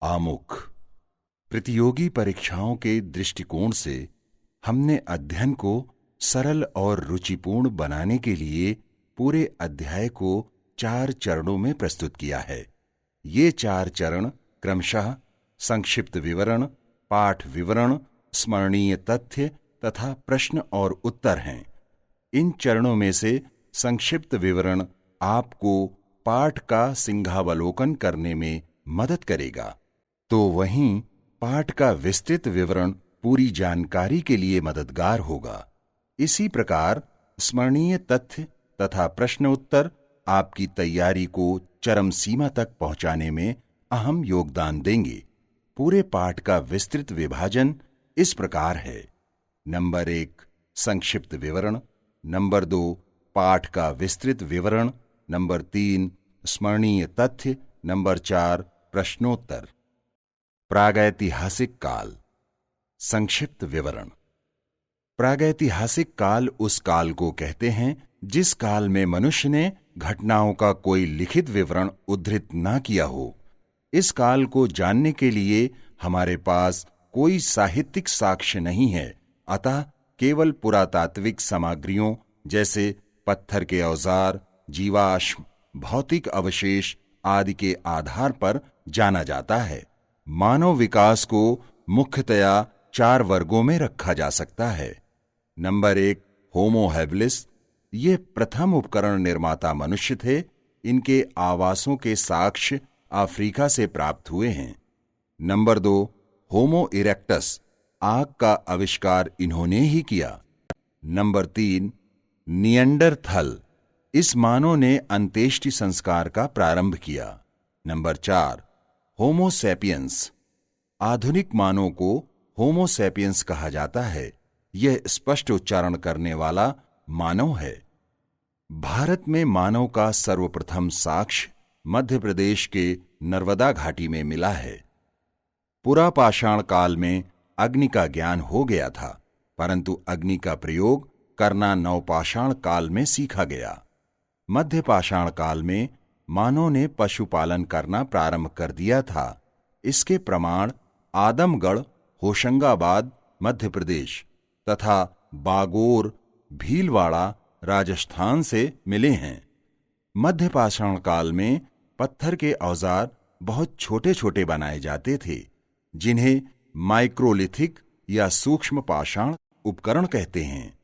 आमुख। प्रतियोगी परीक्षाओं के दृष्टिकोण से हमने अध्ययन को सरल और रुचिपूर्ण बनाने के लिए पूरे अध्याय को 4 चरणों में प्रस्तुत किया है। ये 4 चरण क्रमशः संक्षिप्त विवरण, पाठ विवरण, स्मरणीय तथ्य तथा प्रश्न और उत्तर हैं। इन चरणों में से संक्षिप्त विवरण आपको पाठ का सिंहावलोकन करने में मदद करेगा, तो वहीं पाठ का विस्तृत विवरण पूरी जानकारी के लिए मददगार होगा। इसी प्रकार स्मरणीय तथ्य तथा प्रश्न उत्तर आपकी तैयारी को चरम सीमा तक पहुंचाने में अहम योगदान देंगे। पूरे पाठ का विस्तृत विभाजन इस प्रकार है: नंबर 1 संक्षिप्त विवरण, नंबर 2 पाठ का विस्तृत विवरण, नंबर 3 स्मरणीय तथ्य, नंबर 4 प्रश्नोत्तर। प्रागैतिहासिक काल। संक्षिप्त विवरण। प्रागैतिहासिक काल उस काल को कहते हैं जिस काल में मनुष्य ने घटनाओं का कोई लिखित विवरण उद्धृत न किया हो। इस काल को जानने के लिए हमारे पास कोई साहित्यिक साक्ष्य नहीं है, अतः केवल पुरातात्विक सामग्रियों जैसे पत्थर के औजार, जीवाश्म, भौतिक अवशेष आदि के आधार पर जाना जाता है। मानव विकास को मुख्यतया 4 वर्गों में रखा जा सकता है। Number 1 Homo habilis. ये प्रथम उपकरण निर्माता मनुष्य थे। इनके आवासों के साक्ष्य अफ्रीका से प्राप्त हुए हैं। नंबर 2 होमो इरेक्टस। आग का आविष्कार इन्होंने ही किया। Number 3 Neanderthal. इस मानव ने अंत्येष्टि संस्कार का प्रारंभ किया। Number 4 Homo sapiens. आधुनिक मानव को होमो सैपियंस कहा जाता है। यह स्पष्ट उच्चारण करने वाला मानव है। भारत में मानव का सर्वप्रथम साक्ष्य मध्य प्रदेश के नर्मदा घाटी में मिला है। पुरापाषाण काल में अग्नि का ज्ञान हो गया था, परंतु अग्नि का प्रयोग करना नवपाषाण काल में सीखा गया। मध्य पाषाण काल में मानव ने पशुपालन करना प्रारंभ कर दिया था। इसके प्रमाण आदमगढ़, होशंगाबाद मध्य प्रदेश तथा बागोर, भीलवाड़ा राजस्थान से मिले हैं। मध्य पाषाण काल में पत्थर के औजार बहुत छोटे छोटे बनाए जाते थे, जिन्हें माइक्रोलिथिक या सूक्ष्म पाषाण उपकरण कहते हैं।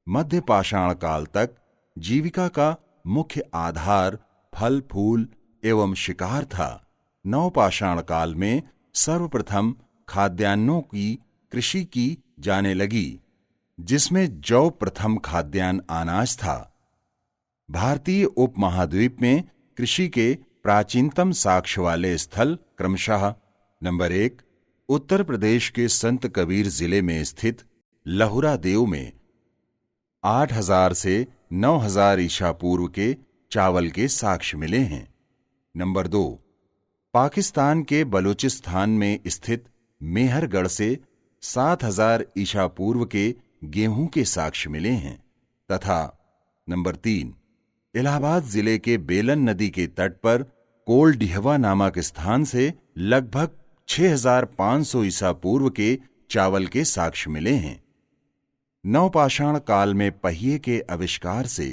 मध्य पाषाण काल तक जीविका का मुख्य आधार फल फूल एवं शिकार था। नवपाषाण काल में सर्वप्रथम खाद्यान्नों की कृषि की जाने लगी, जिसमें जौ प्रथम खाद्यान्न अनाज था। भारतीय उपमहाद्वीप में कृषि के प्राचीनतम साक्ष्य वाले स्थल क्रमशः नंबर 1 उत्तर प्रदेश के संत कबीर जिले में स्थित लहुरा देव में 8000 से 9000 ईसा पूर्व के चावल के साक्ष्य मिले हैं। नंबर 2 पाकिस्तान के बलूचिस्तान में स्थित मेहरगढ़ से 7000 ईसा पूर्व के गेहूं के साक्ष्य मिले हैं तथा नंबर 3 इलाहाबाद जिले के बेलन नदी के तट पर कोलडिहवा नामक स्थान से लगभग 6500 ईसा पूर्व के चावल के साक्ष्य मिले हैं। नवपाषाण काल में पहिए के आविष्कार से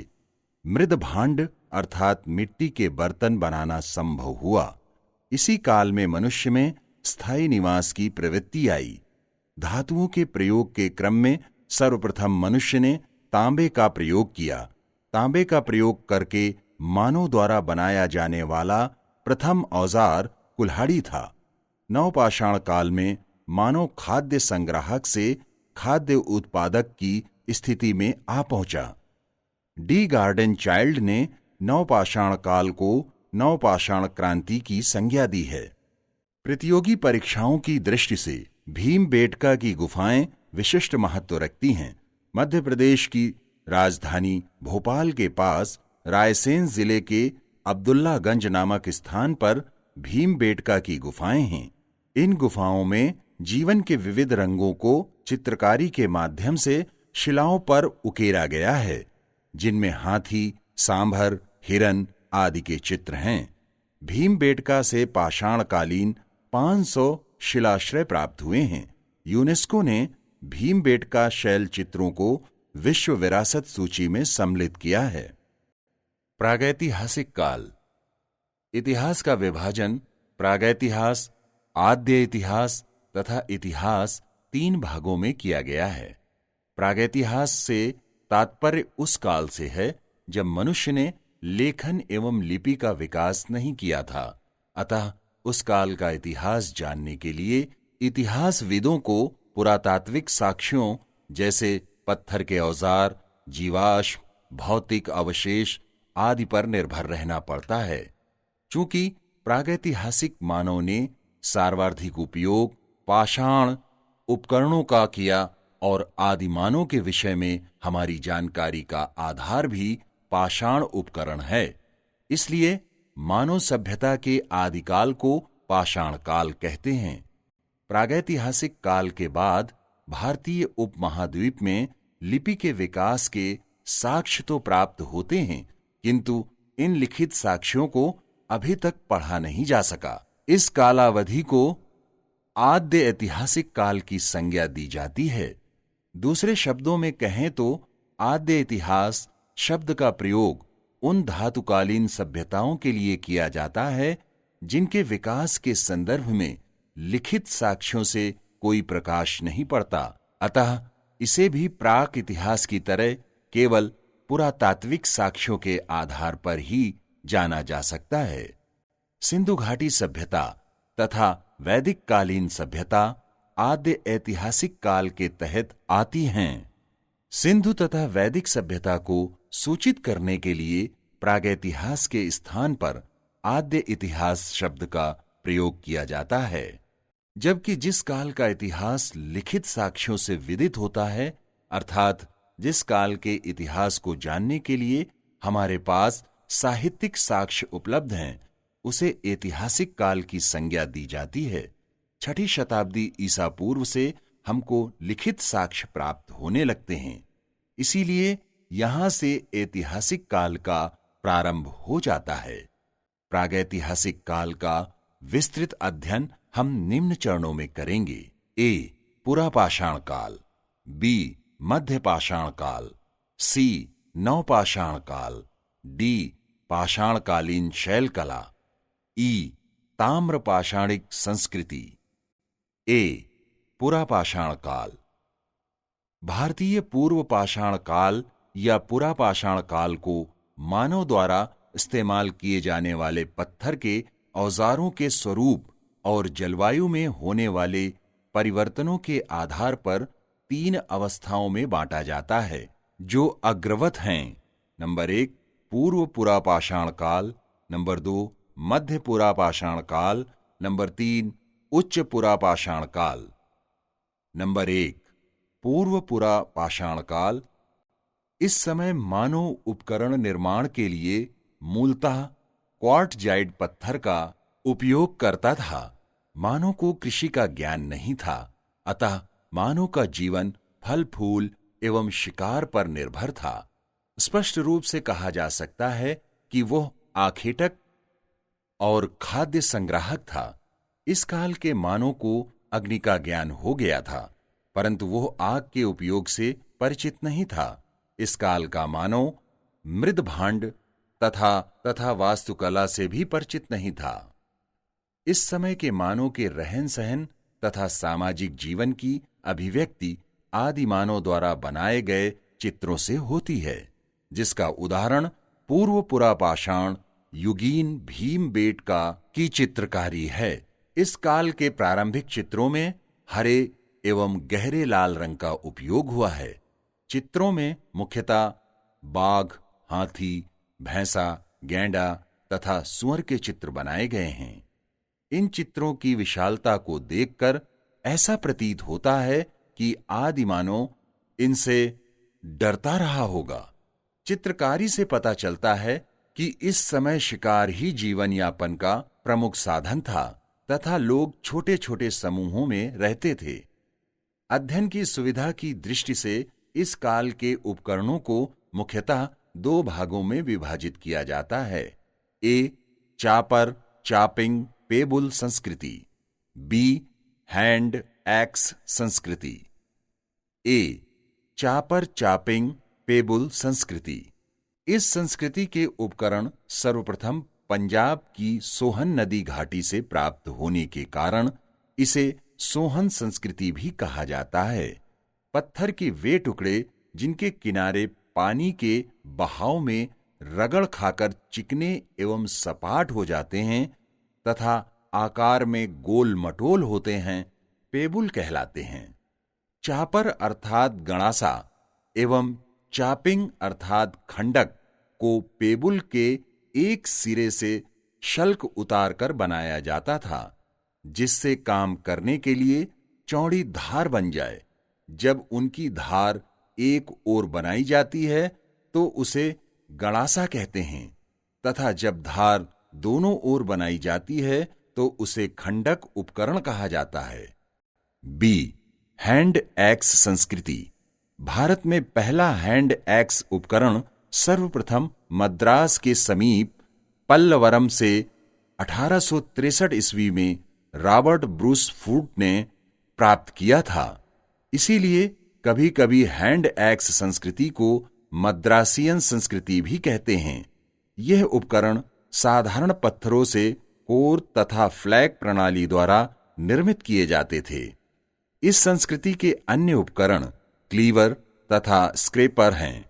मृद भांड अर्थात मिट्टी के बर्तन बनाना संभव हुआ। इसी काल में मनुष्य में स्थायी निवास की प्रवृत्ति आई। धातुओं के प्रयोग के क्रम में सर्वप्रथम मनुष्य ने तांबे का प्रयोग किया। तांबे का प्रयोग करके मानव द्वारा बनाया जाने वाला प्रथम औजार कुल्हाड़ी था। नवपाषाण काल में मानव खाद्य संग्राहक से खाद्य उत्पादक की स्थिति में आ पहुंचा। डी गार्डन चाइल्ड ने नवपाषाण काल को नवपाषाण क्रांति की संज्ञा दी है। प्रतियोगी परीक्षाओं की दृष्टि से भीमबेटका की गुफाएं विशिष्ट महत्व रखती हैं। मध्य प्रदेश की राजधानी भोपाल के पास रायसेन जिले के अब्दुल्लागंज नामक स्थान पर भीमबेटका की गुफाएं हैं। इन गुफाओं में जीवन के विविध रंगों को चित्रकारी के माध्यम से शिलाओं पर उकेरा गया है, जिनमें हाथी, सांभर, हिरन आदि के चित्र हैं। भीमबेटका से पाषाणकालीन 500 शिलाश्रय प्राप्त हुए हैं। यूनेस्को ने भीमबेटका शैल चित्रों को विश्व विरासत सूची में सम्मिलित किया है। प्रागैतिहासिक काल। इतिहास का विभाजन प्रागैतिहास, आद्य इतिहास तथा इतिहास 3 भागों में किया गया है। प्रागैतिहास से तात्पर्य उस काल से है जब मनुष्य ने लेखन एवं लिपि का विकास नहीं किया था। अतः उस काल का इतिहास जानने के लिए इतिहासविदों को पुरातात्विक साक्ष्यों जैसे पत्थर के औजार, जीवाश्म, भौतिक अवशेष आदि पर निर्भर रहना पड़ता है। चूंकि प्रागैतिहासिक मानव ने सार्वधानिक उपयोग पाषाण उपकरणों का किया और आदिमानव के विषय में हमारी जानकारी का आधार भी पाषाण उपकरण है, इसलिए मानव सभ्यता के आदिकाल को पाषाण काल कहते हैं। प्रागैतिहासिक काल के बाद भारतीय उपमहाद्वीप में लिपि के विकास के साक्ष्य तो प्राप्त होते हैं, किंतु इन लिखित साक्ष्यों को अभी तक पढ़ा नहीं जा सका। इस कालावधि को आद्य ऐतिहासिक काल की संज्ञा दी जाती है। दूसरे शब्दों में कहें तो आद्य इतिहास शब्द का प्रयोग उन धातुकालीन सभ्यताओं के लिए किया जाता है जिनके विकास के संदर्भ में लिखित साक्ष्यों से कोई प्रकाश नहीं पड़ता। अतः इसे भी प्राक इतिहास की तरह केवल पुरातात्विक साक्ष्यों के आधार पर ही जाना जा सकता है। सिंधु घाटी सभ्यता तथा वैदिक कालीन सभ्यता आद्य ऐतिहासिक काल के तहत आती हैं। सिंधु तथा वैदिक सभ्यता को सूचित करने के लिए प्रागैतिहास के स्थान पर आद्य इतिहास शब्द का प्रयोग किया जाता है। जबकि जिस काल का इतिहास लिखित साक्ष्यों से विदित होता है, अर्थात जिस काल के इतिहास को जानने के लिए हमारे पास साहित्यिक साक्ष्य उपलब्ध हैं, उसे ऐतिहासिक काल की संज्ञा दी जाती है। 6ठी शताब्दी ईसा पूर्व से हमको लिखित साक्ष्य प्राप्त होने लगते हैं, इसीलिए यहां से ऐतिहासिक काल का प्रारंभ हो जाता है। प्रागैतिहासिक काल का विस्तृत अध्ययन हम निम्न चरणों में करेंगे। ए. पुरापाषाण काल, बी. मध्य पाषाण काल, सी. नवपाषाण काल, डी. पाषाणकालीन शैल कला, ई. ताम्र पाषाणिक संस्कृति। ए. पुरापाषाण काल। भारतीय पूर्व पाषाण काल या पुरापाषाण काल को मानव द्वारा इस्तेमाल किए जाने वाले पत्थर के औजारों के स्वरूप और जलवायु में होने वाले परिवर्तनों के आधार पर 3 अवस्थाओं में बांटा जाता है, जो अग्रवत हैं। नंबर 1 पूर्व पुरापाषाण काल, नंबर 2 मध्य पुरापाषाण काल, नंबर 3 उच्च पुरापाषाण काल। नंबर 1 पूर्व पुरापाषाण काल। इस समय मानव उपकरण निर्माण के लिए मूलतः क्वार्टजाइट पत्थर का उपयोग करता था। मानव को कृषि का ज्ञान नहीं था, अतः मानव का जीवन फल फूल एवं शिकार पर निर्भर था। स्पष्ट रूप से कहा जा सकता है कि वह आखेटक और खाद्य संग्राहक था। इस काल के मानव को अग्नि का ज्ञान हो गया था, परंतु वह आग के उपयोग से परिचित नहीं था। इस काल का मानव मृद भांड तथा वास्तुकला से भी परिचित नहीं था। इस समय के मानव के रहन सहन तथा सामाजिक जीवन की अभिव्यक्ति आदि मानव द्वारा बनाए गए चित्रों से होती है, जिसका उदाहरण पूर्व पुरापाषाण युगीन भीमबेटका की चित्रकारी है। इस काल के प्रारंभिक चित्रों में हरे एवं गहरे लाल रंग का उपयोग हुआ है। चित्रों में मुख्यतः बाघ, हाथी, भैंसा, गैंडा तथा सुअर के चित्र बनाए गए हैं। इन चित्रों की विशालता को देखकर ऐसा प्रतीत होता है कि आदि मानव इनसे डरता रहा होगा। चित्रकारी से पता चलता है कि इस समय शिकार ही जीवन यापन का प्रमुख साधन था तथा लोग छोटे छोटे समूहों में रहते थे। अध्ययन की सुविधा की दृष्टि से इस काल के उपकरणों को मुख्यतः 2 भागों में विभाजित किया जाता है। ए. चापर चापिंग पेबुल संस्कृति, बी हैंड एक्स संस्कृति। ए चापर चापिंग पेबुल संस्कृति। इस संस्कृति के उपकरण सर्वप्रथम पंजाब की सोहन नदी घाटी से प्राप्त होने के कारण इसे सोहन संस्कृति भी कहा जाता है। पत्थर के वे टुकड़े जिनके किनारे पानी के बहाव में रगड़ खाकर चिकने एवं सपाट हो जाते हैं तथा आकार में गोल मटोल होते हैं, पेबुल कहलाते हैं। चापर अर्थात गणासा एवं चापिंग अर्थात खंडक को पेबुल के एक सिरे से शल्क उतारकर बनाया जाता था, जिससे काम करने के लिए चौड़ी धार बन जाए। जब उनकी धार एक ओर बनाई जाती है तो उसे गणासा कहते हैं तथा जब धार दोनों ओर बनाई जाती है तो उसे खंडक उपकरण कहा जाता है। बी हैंड एक्स संस्कृति। भारत में पहला हैंड एक्स उपकरण सर्वप्रथम मद्रास के समीप पल्लवरम से 1863 ईस्वी में रॉबर्ट ब्रूस फूट ने प्राप्त किया था। इसीलिए कभी कभी हैंड एक्स संस्कृति को मद्रासियन संस्कृति भी कहते हैं। यह उपकरण साधारण पत्थरों से कोर तथा फ्लैग प्रणाली द्वारा निर्मित किए जाते थे। इस संस्कृति के अन्य उपकरण क्लीवर तथा स्क्रेपर हैं।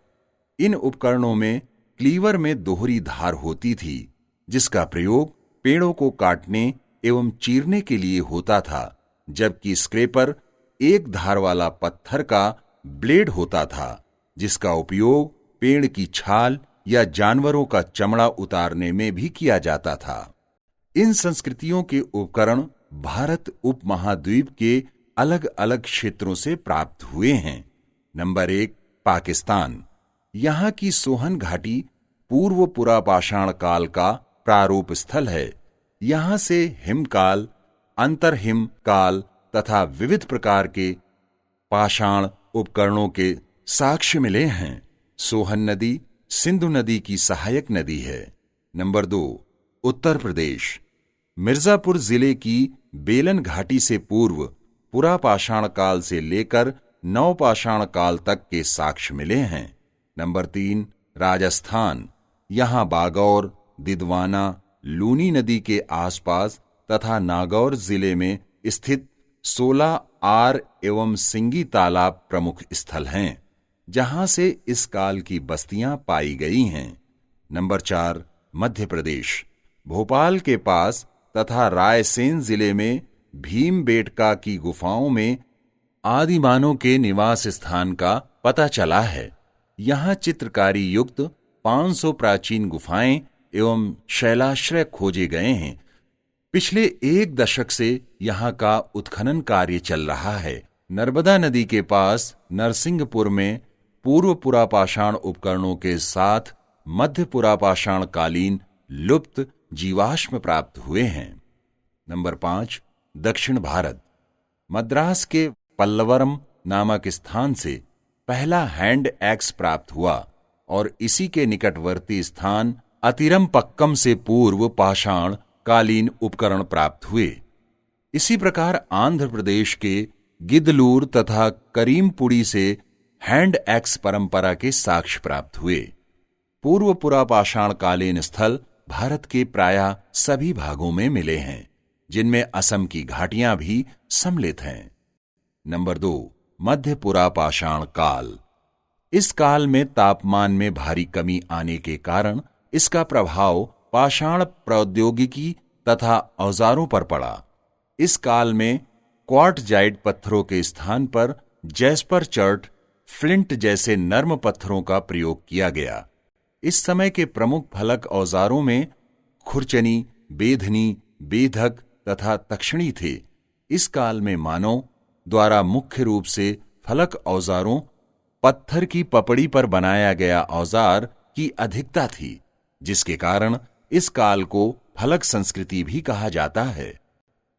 इन उपकरणों में क्लीवर में दोहरी धार होती थी, जिसका प्रयोग पेड़ों को काटने एवं चीरने के लिए होता था, जबकि स्क्रेपर एक धार वाला पत्थर का ब्लेड होता था, जिसका उपयोग पेड़ की छाल या जानवरों का चमड़ा उतारने में भी किया जाता था। इन संस्कृतियों के उपकरण भारत उपमहाद्वीप के अलग अलग क्षेत्रों से प्राप्त हुए हैं। नंबर 1 पाकिस्तान। यहाँ की सोहन घाटी पूर्व पुरापाषाण काल का प्रारूप स्थल है। यहाँ से हिमकाल, अंतरहिम काल तथा विविध प्रकार के पाषाण उपकरणों के साक्ष्य मिले हैं। सोहन नदी सिंधु नदी की सहायक नदी है। नंबर 2 उत्तर प्रदेश। मिर्जापुर जिले की बेलन घाटी से पूर्व पुरापाषाण काल से लेकर नवपाषाण काल तक के साक्ष्य मिले हैं। नंबर 3 राजस्थान। यहाँ बागौर, दिदवाना, लूनी नदी के आसपास तथा नागौर जिले में स्थित 16 आर एवं सिंगी तालाब प्रमुख स्थल हैं, जहां से इस काल की बस्तियां पाई गई हैं। नंबर 4 मध्य प्रदेश। भोपाल के पास तथा रायसेन जिले में भीमबेटका की गुफाओं में आदिमानव के निवास स्थान का पता चला है। यहाँ चित्रकारी युक्त 500 प्राचीन गुफाएं एवं शैलाश्रय खोजे गए हैं। पिछले 1 दशक से यहाँ का उत्खनन कार्य चल रहा है। नर्मदा नदी के पास नरसिंहपुर में पूर्व पुरापाषाण उपकरणों के साथ मध्य पुरापाषाण कालीन लुप्त जीवाश्म प्राप्त हुए हैं। नंबर 5 दक्षिण भारत। मद्रास के पल्लवरम नामक स्थान से पहला हैंड एक्स प्राप्त हुआ और इसी के निकटवर्ती स्थान अतिरमपक्कम से पूर्व पाषाण कालीन उपकरण प्राप्त हुए। इसी प्रकार आंध्र प्रदेश के गिदलूर तथा करीमपुड़ी से हैंड एक्स परंपरा के साक्ष्य प्राप्त हुए। पूर्व पुरापाषाण कालीन स्थल भारत के प्रायः सभी भागों में मिले हैं, जिनमें असम की घाटियां भी सम्मिलित हैं। नंबर 2 मध्य पुरापाषाण काल। इस काल में तापमान में भारी कमी आने के कारण इसका प्रभाव पाषाण प्रौद्योगिकी तथा औजारों पर पड़ा। इस काल में क्वार्टजाइट पत्थरों के स्थान पर जैस्पर चर्ट, फ्लिंट जैसे नर्म पत्थरों का प्रयोग किया गया। इस समय के प्रमुख फलक औजारों में खुरचनी, बेधनी, बेधक तथा तक्षणी थे। इस काल में मानव द्वारा मुख्य रूप से फलक औजारों, पत्थर की पपड़ी पर बनाया गया औजार की अधिकता थी, जिसके कारण इस काल को फलक संस्कृति भी कहा जाता है।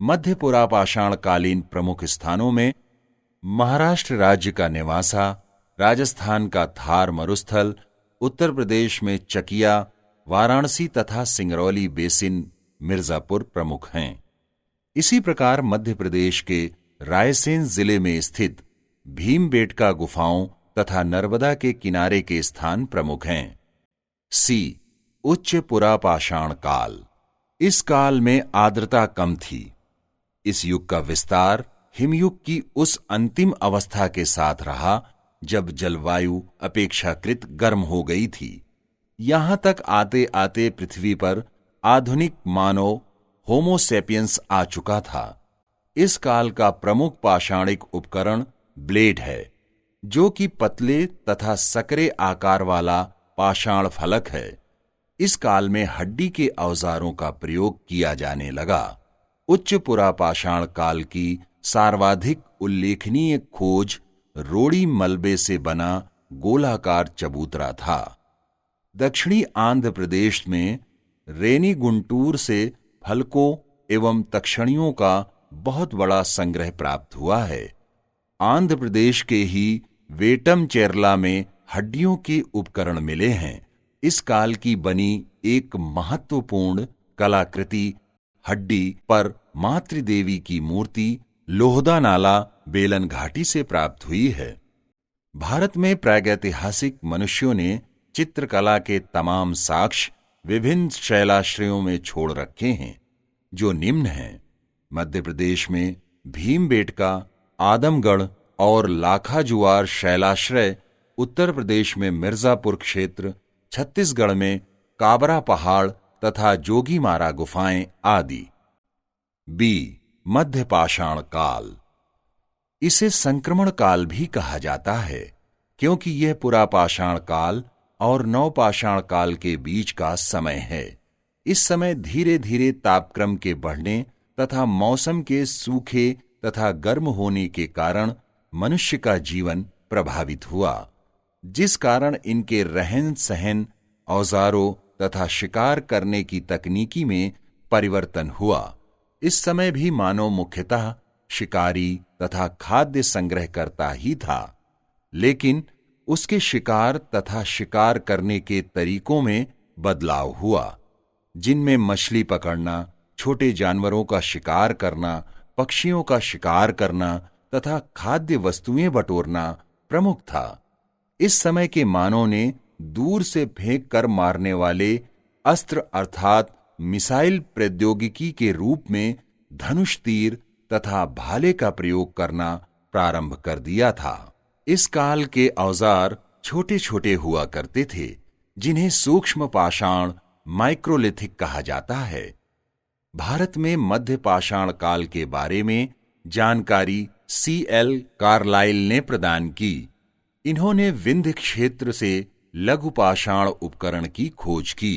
मध्य पुरापाषाण कालीन प्रमुख स्थानों में महाराष्ट्र राज्य का नेवासा, राजस्थान का थार मरुस्थल, उत्तर प्रदेश में चकिया, वाराणसी तथा सिंगरौली बेसिन, मिर्जापुर प्रमुख हैं। इसी प्रकार मध्य प्रदेश के रायसेन जिले में स्थित भीमबेटका गुफाओं तथा नर्मदा के किनारे के स्थान प्रमुख हैं। सी, उच्च पुरापाषाण काल। इस काल में आर्द्रता कम थी। इस युग का विस्तार हिमयुग की उस अंतिम अवस्था के साथ रहा जब जलवायु अपेक्षाकृत गर्म हो गई थी। यहां तक आते आते पृथ्वी पर आधुनिक मानव होमोसेपियंस आ चुका था। इस काल का प्रमुख पाषाणिक उपकरण ब्लेड है, जो कि पतले तथा सकरे आकार वाला पाषाण फलक है। इस काल में हड्डी के औजारों का प्रयोग किया जाने लगा। उच्च पुरापाषाण काल की सर्वाधिक उल्लेखनीय खोज रोड़ी मलबे से बना गोलाकार चबूतरा था। दक्षिणी आंध्र प्रदेश में रेनीगुंटूर से फलकों एवं तक्षणियों का बहुत बड़ा संग्रह प्राप्त हुआ है। आंध्र प्रदेश के ही वेटमचेरला में हड्डियों के उपकरण मिले हैं। इस काल की बनी एक महत्वपूर्ण कलाकृति हड्डी पर मातृदेवी की मूर्ति लोहदा नाला बेलन घाटी से प्राप्त हुई है। भारत में प्रागैतिहासिक मनुष्यों ने चित्रकला के तमाम साक्ष्य विभिन्न शैलाश्रयों में छोड़ रखे हैं, जो निम्न हैं। मध्य प्रदेश में भीमबेटका, आदमगढ़ और लाखाजुआर शैलाश्रय, उत्तर प्रदेश में मिर्जापुर क्षेत्र, छत्तीसगढ़ में काबरा पहाड़ तथा जोगीमारा गुफाएं आदि। बी, मध्य पाषाण काल। इसे संक्रमण काल भी कहा जाता है, क्योंकि यह पुरापाषाण काल और नवपाषाण काल के बीच का समय है। इस समय धीरे धीरे तापक्रम के बढ़ने तथा मौसम के सूखे तथा गर्म होने के कारण मनुष्य का जीवन प्रभावित हुआ, जिस कारण इनके रहन सहन, औजारों तथा शिकार करने की तकनीकी में परिवर्तन हुआ। इस समय भी मानव मुख्यतः शिकारी तथा खाद्य संग्रहकर्ता ही था, लेकिन उसके शिकार तथा शिकार करने के तरीकों में बदलाव हुआ, जिनमें मछली पकड़ना, छोटे जानवरों का शिकार करना, पक्षियों का शिकार करना तथा खाद्य वस्तुएं बटोरना प्रमुख था। इस समय के मानव ने दूर से फेंक कर मारने वाले अस्त्र अर्थात मिसाइल प्रौद्योगिकी के रूप में धनुष तीर तथा भाले का प्रयोग करना प्रारंभ कर दिया था। इस काल के औजार छोटे छोटे हुआ करते थे, जिन्हें सूक्ष्म पाषाण माइक्रोलिथिक कहा जाता है। भारत में मध्य पाषाण काल के बारे में जानकारी C.L. कार्लाइल ने प्रदान की। इन्होंने विंध्य क्षेत्र से लघु पाषाण उपकरण की खोज की।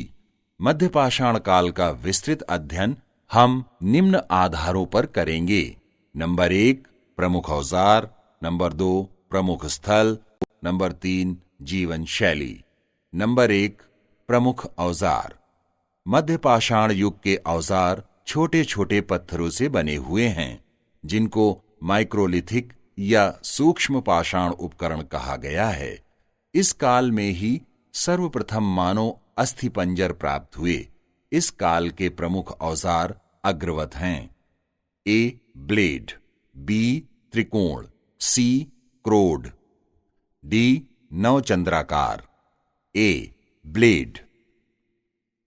मध्य पाषाण काल का विस्तृत अध्ययन हम निम्न आधारों पर करेंगे। नंबर 1, प्रमुख औजार। नंबर 2, प्रमुख स्थल। नंबर 3, जीवन शैली। नंबर 1, प्रमुख औजार। मध्य पाषाण युग के औजार छोटे छोटे पत्थरों से बने हुए हैं, जिनको माइक्रोलिथिक या सूक्ष्म पाषाण उपकरण कहा गया है। इस काल में ही सर्वप्रथम मानव अस्थिपंजर प्राप्त हुए। इस काल के प्रमुख औजार अग्रवत हैं: ए, ब्लेड। बी, त्रिकोण। सी, क्रोड। डी, नवचंद्राकार। ए, ब्लेड।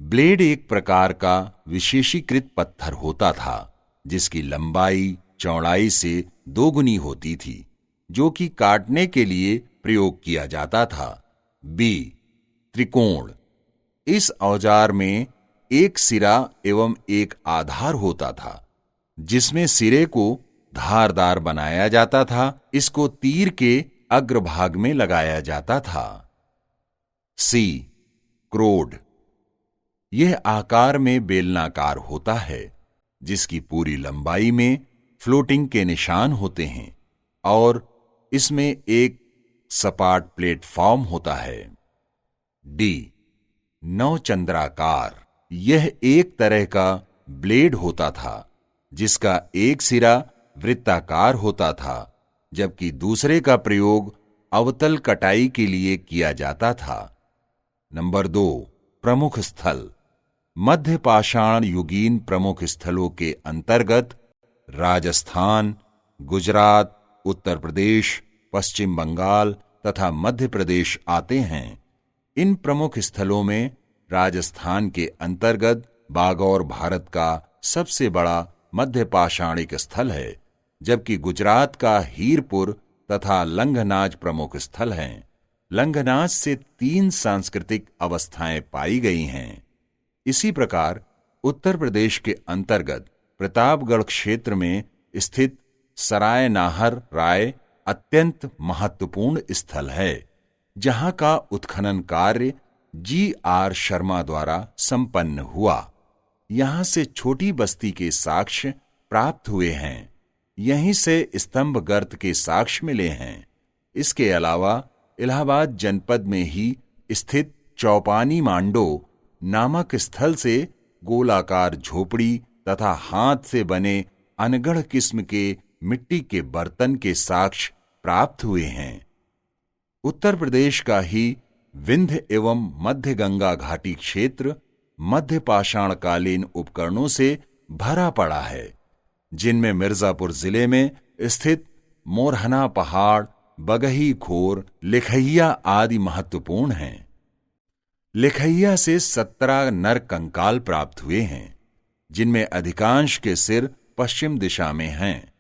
ब्लेड एक प्रकार का विशेषीकृत पत्थर होता था, जिसकी लंबाई चौड़ाई से दोगुनी होती थी, जो कि काटने के लिए प्रयोग किया जाता था। बी, त्रिकोण। इस औजार में एक सिरा एवं एक आधार होता था, जिसमें सिरे को धारदार बनाया जाता था। इसको तीर के अग्रभाग में लगाया जाता था। सी, क्रोड। यह आकार में बेलनाकार होता है, जिसकी पूरी लंबाई में फ्लोटिंग के निशान होते हैं और इसमें एक सपाट प्लेटफॉर्म होता है। डी, नवचंद्राकार। यह एक तरह का ब्लेड होता था, जिसका एक सिरा वृत्ताकार होता था, जबकि दूसरे का प्रयोग अवतल कटाई के लिए किया जाता था। नंबर 2, प्रमुख स्थल। मध्य पाषाण युगीन प्रमुख स्थलों के अंतर्गत राजस्थान, गुजरात, उत्तर प्रदेश, पश्चिम बंगाल तथा मध्य प्रदेश आते हैं। इन प्रमुख स्थलों में राजस्थान के अंतर्गत बागौर भारत का सबसे बड़ा मध्य पाषाणिक स्थल है, जबकि गुजरात का हीरपुर तथा लंघनाज प्रमुख स्थल हैं। लंघनाज से 3 सांस्कृतिक अवस्थाएं पाई गई हैं। इसी प्रकार उत्तर प्रदेश के अंतर्गत प्रतापगढ़ क्षेत्र में स्थित सराय नाहर राय अत्यंत महत्वपूर्ण स्थल है, जहां का उत्खनन कार्य G.R. शर्मा द्वारा संपन्न हुआ। यहां से छोटी बस्ती के साक्ष्य प्राप्त हुए हैं। यहीं से स्तंभ गर्त के साक्ष्य मिले हैं। इसके अलावा इलाहाबाद जनपद में ही स्थित चौपानी मांडो नामक स्थल से गोलाकार झोपड़ी तथा हाथ से बने अनगढ़ किस्म के मिट्टी के बर्तन के साक्ष्य प्राप्त हुए हैं। उत्तर प्रदेश का ही विंध्य एवं मध्य गंगा घाटी क्षेत्र मध्य पाषाणकालीन उपकरणों से भरा पड़ा है, जिनमें मिर्जापुर जिले में स्थित मोरहना पहाड़, बगही खोर, लिखैया आदि महत्वपूर्ण हैं। लिखैया से 17 नर कंकाल प्राप्त हुए हैं, जिनमें अधिकांश के सिर पश्चिम दिशा में हैं।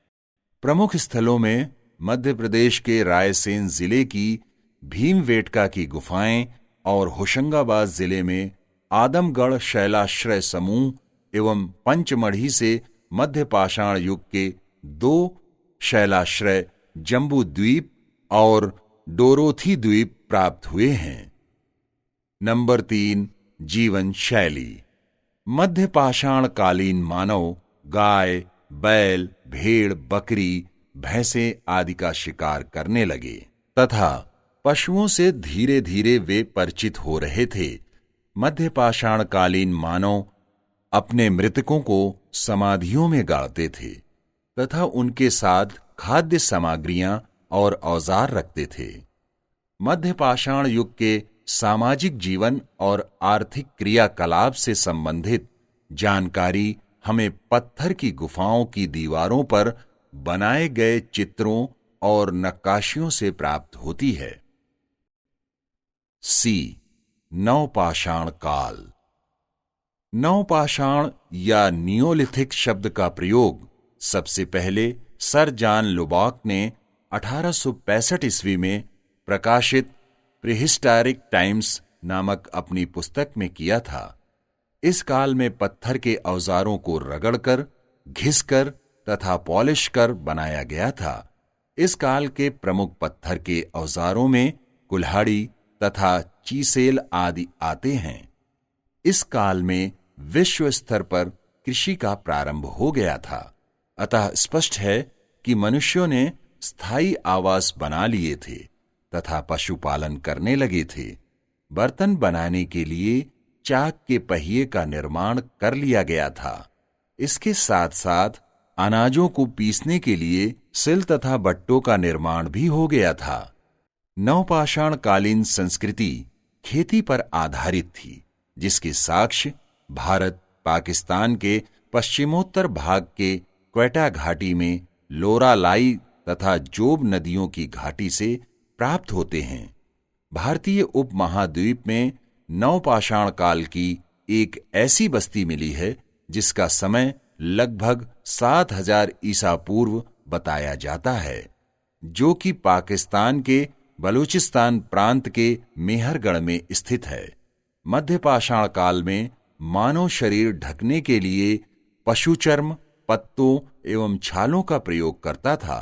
प्रमुख स्थलों में मध्य प्रदेश के रायसेन जिले की भीमवेटका की गुफाएं और होशंगाबाद जिले में आदमगढ़ शैलाश्रय समूह एवं पंचमढ़ी से मध्य पाषाण युग के 2 शैलाश्रय जम्बू द्वीप और डोरोथी द्वीप प्राप्त हुए हैं। नंबर 3, जीवन शैली। मध्य पाषाण कालीन मानव गाय, बैल, भेड़, बकरी, भैंसे आदि का शिकार करने लगे तथा पशुओं से धीरे धीरे वे परिचित हो रहे थे। मध्य पाषाण कालीन मानव अपने मृतकों को समाधियों में गाड़ते थे तथा उनके साथ खाद्य सामग्रियां और औजार रखते थे। मध्य पाषाण युग के सामाजिक जीवन और आर्थिक क्रियाकलाप से संबंधित जानकारी हमें पत्थर की गुफाओं की दीवारों पर बनाए गए चित्रों और नक्काशियों से प्राप्त होती है। सी, नवपाषाण काल। नवपाषाण या नियोलिथिक शब्द का प्रयोग सबसे पहले सर जॉन लुबाक ने 1865 ईस्वी में प्रकाशित प्रीहिस्टोरिक टाइम्स नामक अपनी पुस्तक में किया था। इस काल में पत्थर के औजारों को रगड़कर, घिसकर तथा पॉलिश कर बनाया गया था। इस काल के प्रमुख पत्थर के औजारों में कुल्हाड़ी तथा चीसेल आदि आते हैं। इस काल में विश्व स्तर पर कृषि का प्रारंभ हो गया था, अतः स्पष्ट है कि मनुष्यों ने स्थायी आवास बना लिए थे तथा पशुपालन करने लगे थे। बर्तन बनाने के लिए चाक के पहिए का निर्माण कर लिया गया था। इसके साथ साथ अनाजों को पीसने के लिए सिल तथा बट्टों का निर्माण भी हो गया था। नवपाषाण कालीन संस्कृति खेती पर आधारित थी, जिसके साक्ष्य भारत पाकिस्तान के पश्चिमोत्तर भाग के क्वेटा घाटी में लोरालाई तथा जोब नदियों की घाटी से प्राप्त होते हैं। भारतीय उपमहाद्वीप में नवपाषाण काल की एक ऐसी बस्ती मिली है जिसका समय लगभग 7000 ईसा पूर्व बताया जाता है, जो कि पाकिस्तान के बलूचिस्तान प्रांत के मेहरगढ़ में स्थित है। मध्य पाषाण काल में मानव शरीर ढकने के लिए पशुचर्म, पत्तों एवं छालों का प्रयोग करता था,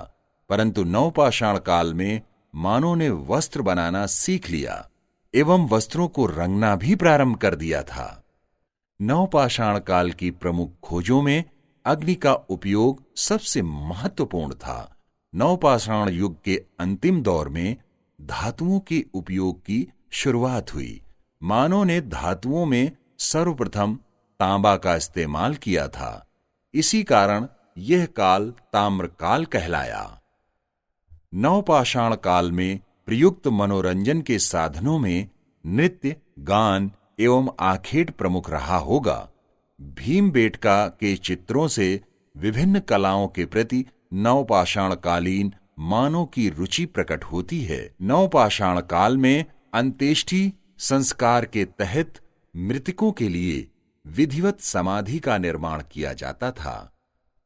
परंतु नवपाषाण काल में मानव ने वस्त्र बनाना सीख लिया एवं वस्त्रों को रंगना भी प्रारंभ कर दिया था। नवपाषाण काल की प्रमुख खोजों में अग्नि का उपयोग सबसे महत्वपूर्ण था। नवपाषाण युग के अंतिम दौर में धातुओं के उपयोग की शुरुआत हुई। मानव ने धातुओं में सर्वप्रथम तांबा का इस्तेमाल किया था। इसी कारण यह काल ताम्रकाल कहलाया। नवपाषाण काल में प्रयुक्त मनोरंजन के साधनों में नृत्य, गान एवं आखेट प्रमुख रहा होगा। भीमबेटका के चित्रों से विभिन्न कलाओं के प्रति नवपाषाणकालीन मानव की रुचि प्रकट होती है। नवपाषाण काल में अंत्येष्टि संस्कार के तहत मृतकों के लिए विधिवत समाधि का निर्माण किया जाता था।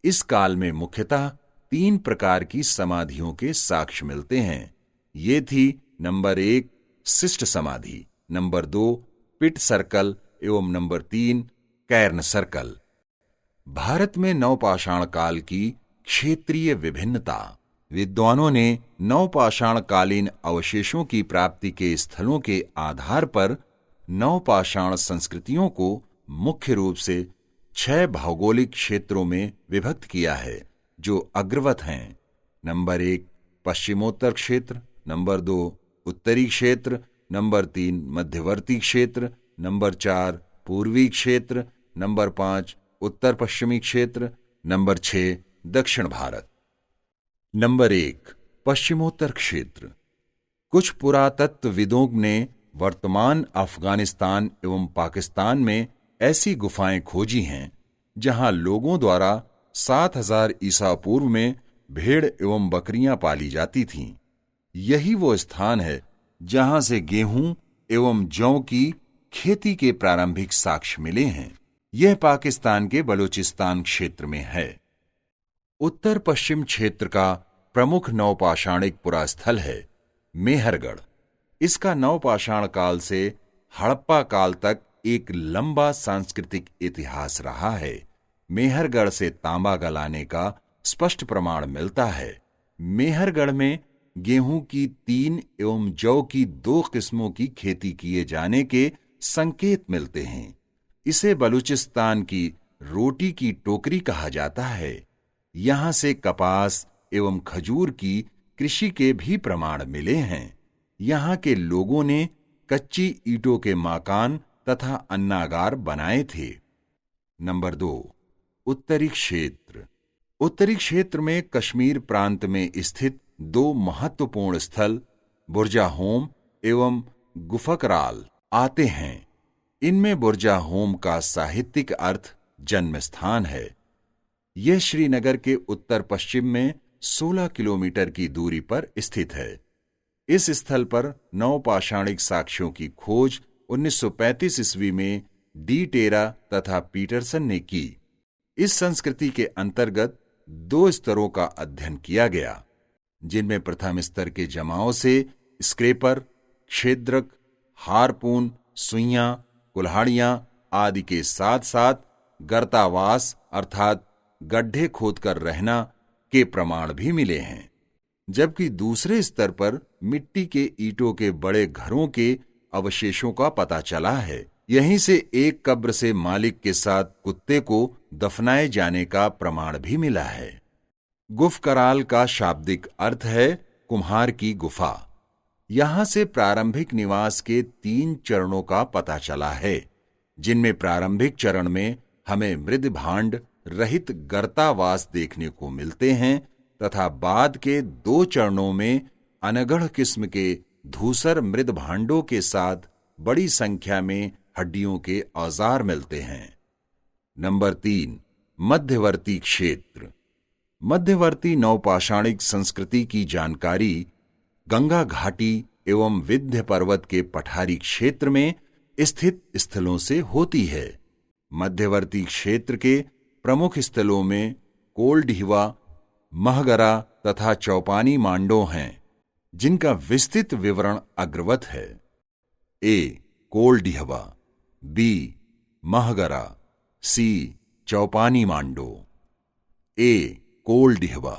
इस काल में मुख्यतः 3 प्रकार की समाधियों के साक्ष्य मिलते हैं। ये थी नंबर 1 शिष्ट समाधि, नंबर 2 पिट सर्कल एवं नंबर 3 कैर्न सर्कल। भारत में नवपाषाण काल की क्षेत्रीय विभिन्नता। विद्वानों ने नवपाषाणकालीन अवशेषों की प्राप्ति के स्थलों के आधार पर नवपाषाण संस्कृतियों को मुख्य रूप से 6 भौगोलिक क्षेत्रों में विभक्त किया है, जो अग्रवत हैं। नंबर 1 पश्चिमोत्तर क्षेत्र, नंबर 2 उत्तरी क्षेत्र, नंबर 3 मध्यवर्ती क्षेत्र, नंबर 4 पूर्वी क्षेत्र, नंबर 5 उत्तर पश्चिमी क्षेत्र, नंबर 6 दक्षिण भारत। नंबर 1 पश्चिमोत्तर क्षेत्र। कुछ पुरातत्वविदों ने वर्तमान अफगानिस्तान एवं पाकिस्तान में ऐसी गुफाएं खोजी हैं जहां लोगों द्वारा 7000 ईसा पूर्व में भेड़ एवं बकरियां पाली जाती थीं। यही वो स्थान है जहां से गेहूं एवं जौ की खेती के प्रारंभिक साक्ष्य मिले हैं। यह पाकिस्तान के बलूचिस्तान क्षेत्र में है। उत्तर पश्चिम क्षेत्र का प्रमुख नवपाषाणिक पुरास्थल है मेहरगढ़। इसका नवपाषाण काल से हड़प्पा काल तक एक लंबा सांस्कृतिक इतिहास रहा है। मेहरगढ़ से तांबा गलाने का स्पष्ट प्रमाण मिलता है। मेहरगढ़ में गेहूं की 3 एवं जौ की 2 किस्मों की खेती किए जाने के संकेत मिलते हैं। इसे बलूचिस्तान की रोटी की टोकरी कहा जाता है। यहां से कपास एवं खजूर की कृषि के भी प्रमाण मिले हैं। यहां के लोगों ने कच्ची ईंटों के मकान तथा अन्नागार बनाए थे। नंबर 2 उत्तरी क्षेत्र। उत्तरी क्षेत्र में कश्मीर प्रांत में स्थित 2 महत्वपूर्ण स्थल बुर्जाहोम एवं गुफकराल आते हैं। इनमें बुर्जाहोम का साहित्यिक अर्थ जन्म स्थान है। यह श्रीनगर के उत्तर पश्चिम में 16 किलोमीटर की दूरी पर स्थित है। इस स्थल पर नवपाषाणिक साक्ष्यों की खोज 1935 ईस्वी में डी टेरा तथा पीटरसन ने की। इस संस्कृति के अंतर्गत 2 स्तरों का अध्ययन किया गया, जिनमें प्रथम स्तर के जमाओं से स्क्रेपर, क्षेद्रक, हारपून, सुइयां, कुल्हाड़ियां आदि के साथ साथ गर्तावास अर्थात गड्ढे खोदकर रहना के प्रमाण भी मिले हैं। जबकि दूसरे स्तर पर मिट्टी के ईंटों के बड़े घरों के अवशेषों का पता चला है। यहीं से एक कब्र से मालिक के साथ कुत्ते को दफनाए जाने का प्रमाण भी मिला है। गुफकराल का शाब्दिक अर्थ है कुम्हार की गुफा। यहां से प्रारंभिक निवास के 3 चरणों का पता चला है, जिनमें प्रारंभिक चरण में हमें मृद भांड रहित गर्तावास देखने को मिलते हैं तथा बाद के 2 चरणों में अनगढ़ किस्म के धूसर मृद भांडों के साथ बड़ी संख्या में हड्डियों के औजार मिलते हैं। नंबर 3 मध्यवर्ती क्षेत्र। मध्यवर्ती नवपाषाणिक संस्कृति की जानकारी गंगा घाटी एवं विंध्य पर्वत के पठारी क्षेत्र में स्थित स्थलों से होती है। मध्यवर्ती क्षेत्र के प्रमुख स्थलों में कोलडीहवा, महगरा तथा चौपानी मांडो हैं, जिनका विस्तृत विवरण अग्रवत है। ए कोलडीहवा, बी महगरा, सी चौपानी मांडो। ए कोलडीहवा।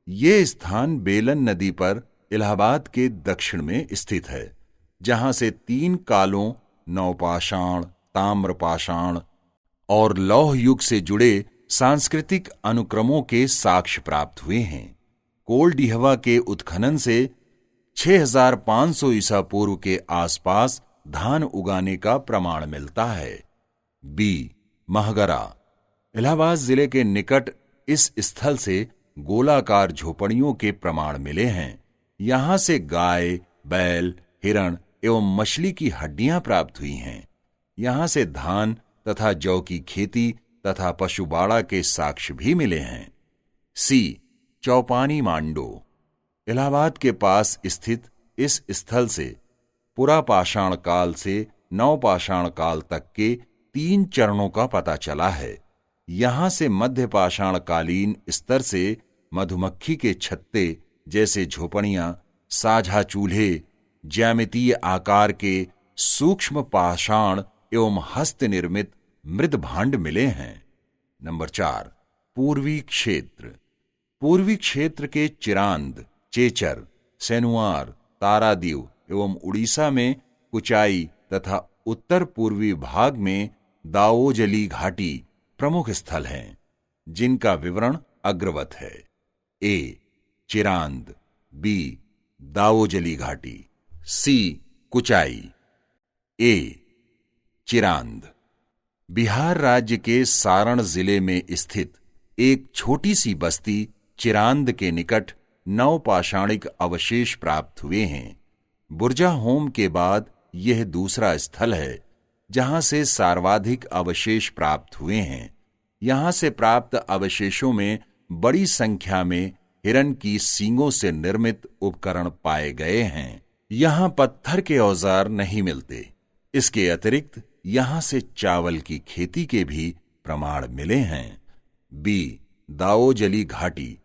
ये स्थान बेलन नदी पर इलाहाबाद के दक्षिण में स्थित है, जहां से 3 कालों नवपाषाण, ताम्रपाषाण और लौह युग से जुड़े सांस्कृतिक अनुक्रमों के साक्ष्य प्राप्त हुए हैं। कोलडीहवा के उत्खनन से 6500 ईसा पूर्व के आसपास धान उगाने का प्रमाण मिलता है। बी महगरा। इलाहाबाद जिले के निकट इस स्थल से गोलाकार झोपड़ियों के प्रमाण मिले हैं। यहां से गाय, बैल, हिरण एवं मछली की हड्डियां प्राप्त हुई हैं। यहां से धान तथा जौ की खेती तथा पशुबाड़ा के साक्ष्य भी मिले हैं। सी चौपानी मांडो। इलाहाबाद के पास स्थित इस स्थल से पुरापाषाण काल से नवपाषाण काल तक के 3 चरणों का पता चला है। यहां से मध्यपाषाण कालीन स्तर से मधुमक्खी के छत्ते जैसे झोपड़ियां, साझा चूल्हे, ज्यामितीय आकार के सूक्ष्म पाषाण एवं हस्त निर्मित मृद भांड मिले हैं। नंबर 4 पूर्वी क्षेत्र। पूर्वी क्षेत्र के चिरांद, चेचर, सेनुआर, तारादीव एवं उड़ीसा में कुचाई तथा उत्तर पूर्वी भाग में दाओजली घाटी प्रमुख स्थल हैं, जिनका विवरण अग्रवत है। ए चिरांद, बी दाओजली घाटी, सी कुचाई। ए चिरांद बिहार राज्य के सारण जिले में स्थित एक छोटी सी बस्ती चिरांद के निकट नवपाषाणिक अवशेष प्राप्त हुए हैं। बुरजाहोम के बाद यह दूसरा स्थल है जहां से सर्वाधिक अवशेष प्राप्त हुए हैं। यहां से प्राप्त अवशेषों में बड़ी संख्या में हिरन की सींगों से निर्मित उपकरण पाए गए हैं। यहां पत्थर के औजार नहीं मिलते। इसके अतिरिक्त यहां से चावल की खेती के भी प्रमाण मिले हैं। बी दाओजली घाटी।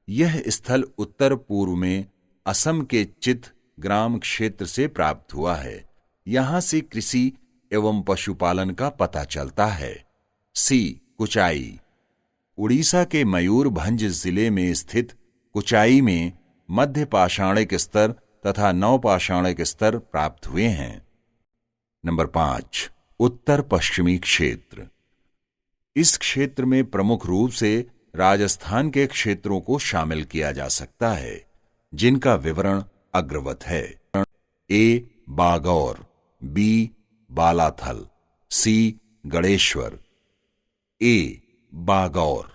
यह स्थल उत्तर पूर्व में असम के चित ग्राम क्षेत्र से प्राप्त हुआ है। यहां से कृषि एवं पशुपालन का पता चलता है। सी कुचाई। उड़ीसा के मयूरभंज जिले में स्थित कुचाई में मध्य पाषाणिक स्तर तथा नवपाषाणिक स्तर प्राप्त हुए हैं। नंबर 5 उत्तर पश्चिमी क्षेत्र। इस क्षेत्र में प्रमुख रूप से राजस्थान के क्षेत्रों को शामिल किया जा सकता है, जिनका विवरण अग्रवत है। ए बागौर, बी बालाथल, सी गणेश्वर। ए बागौर।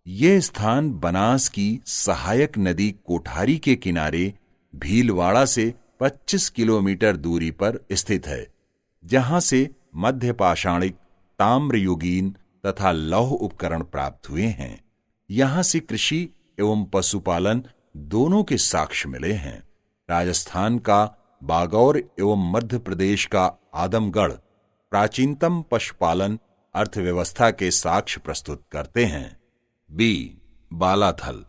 ये स्थान बनास की सहायक नदी कोठारी के किनारे भीलवाड़ा से 25 किलोमीटर दूरी पर स्थित है, जहां से मध्य पाषाणिक, ताम्रयुगीन तथा लौह उपकरण प्राप्त हुए हैं। यहां से कृषि एवं पशुपालन दोनों के साक्ष्य मिले हैं। राजस्थान का बागौर एवं मध्य प्रदेश का आदमगढ़ प्राचीनतम पशुपालन अर्थव्यवस्था के साक्ष्य प्रस्तुत करते हैं। बी बालाथल।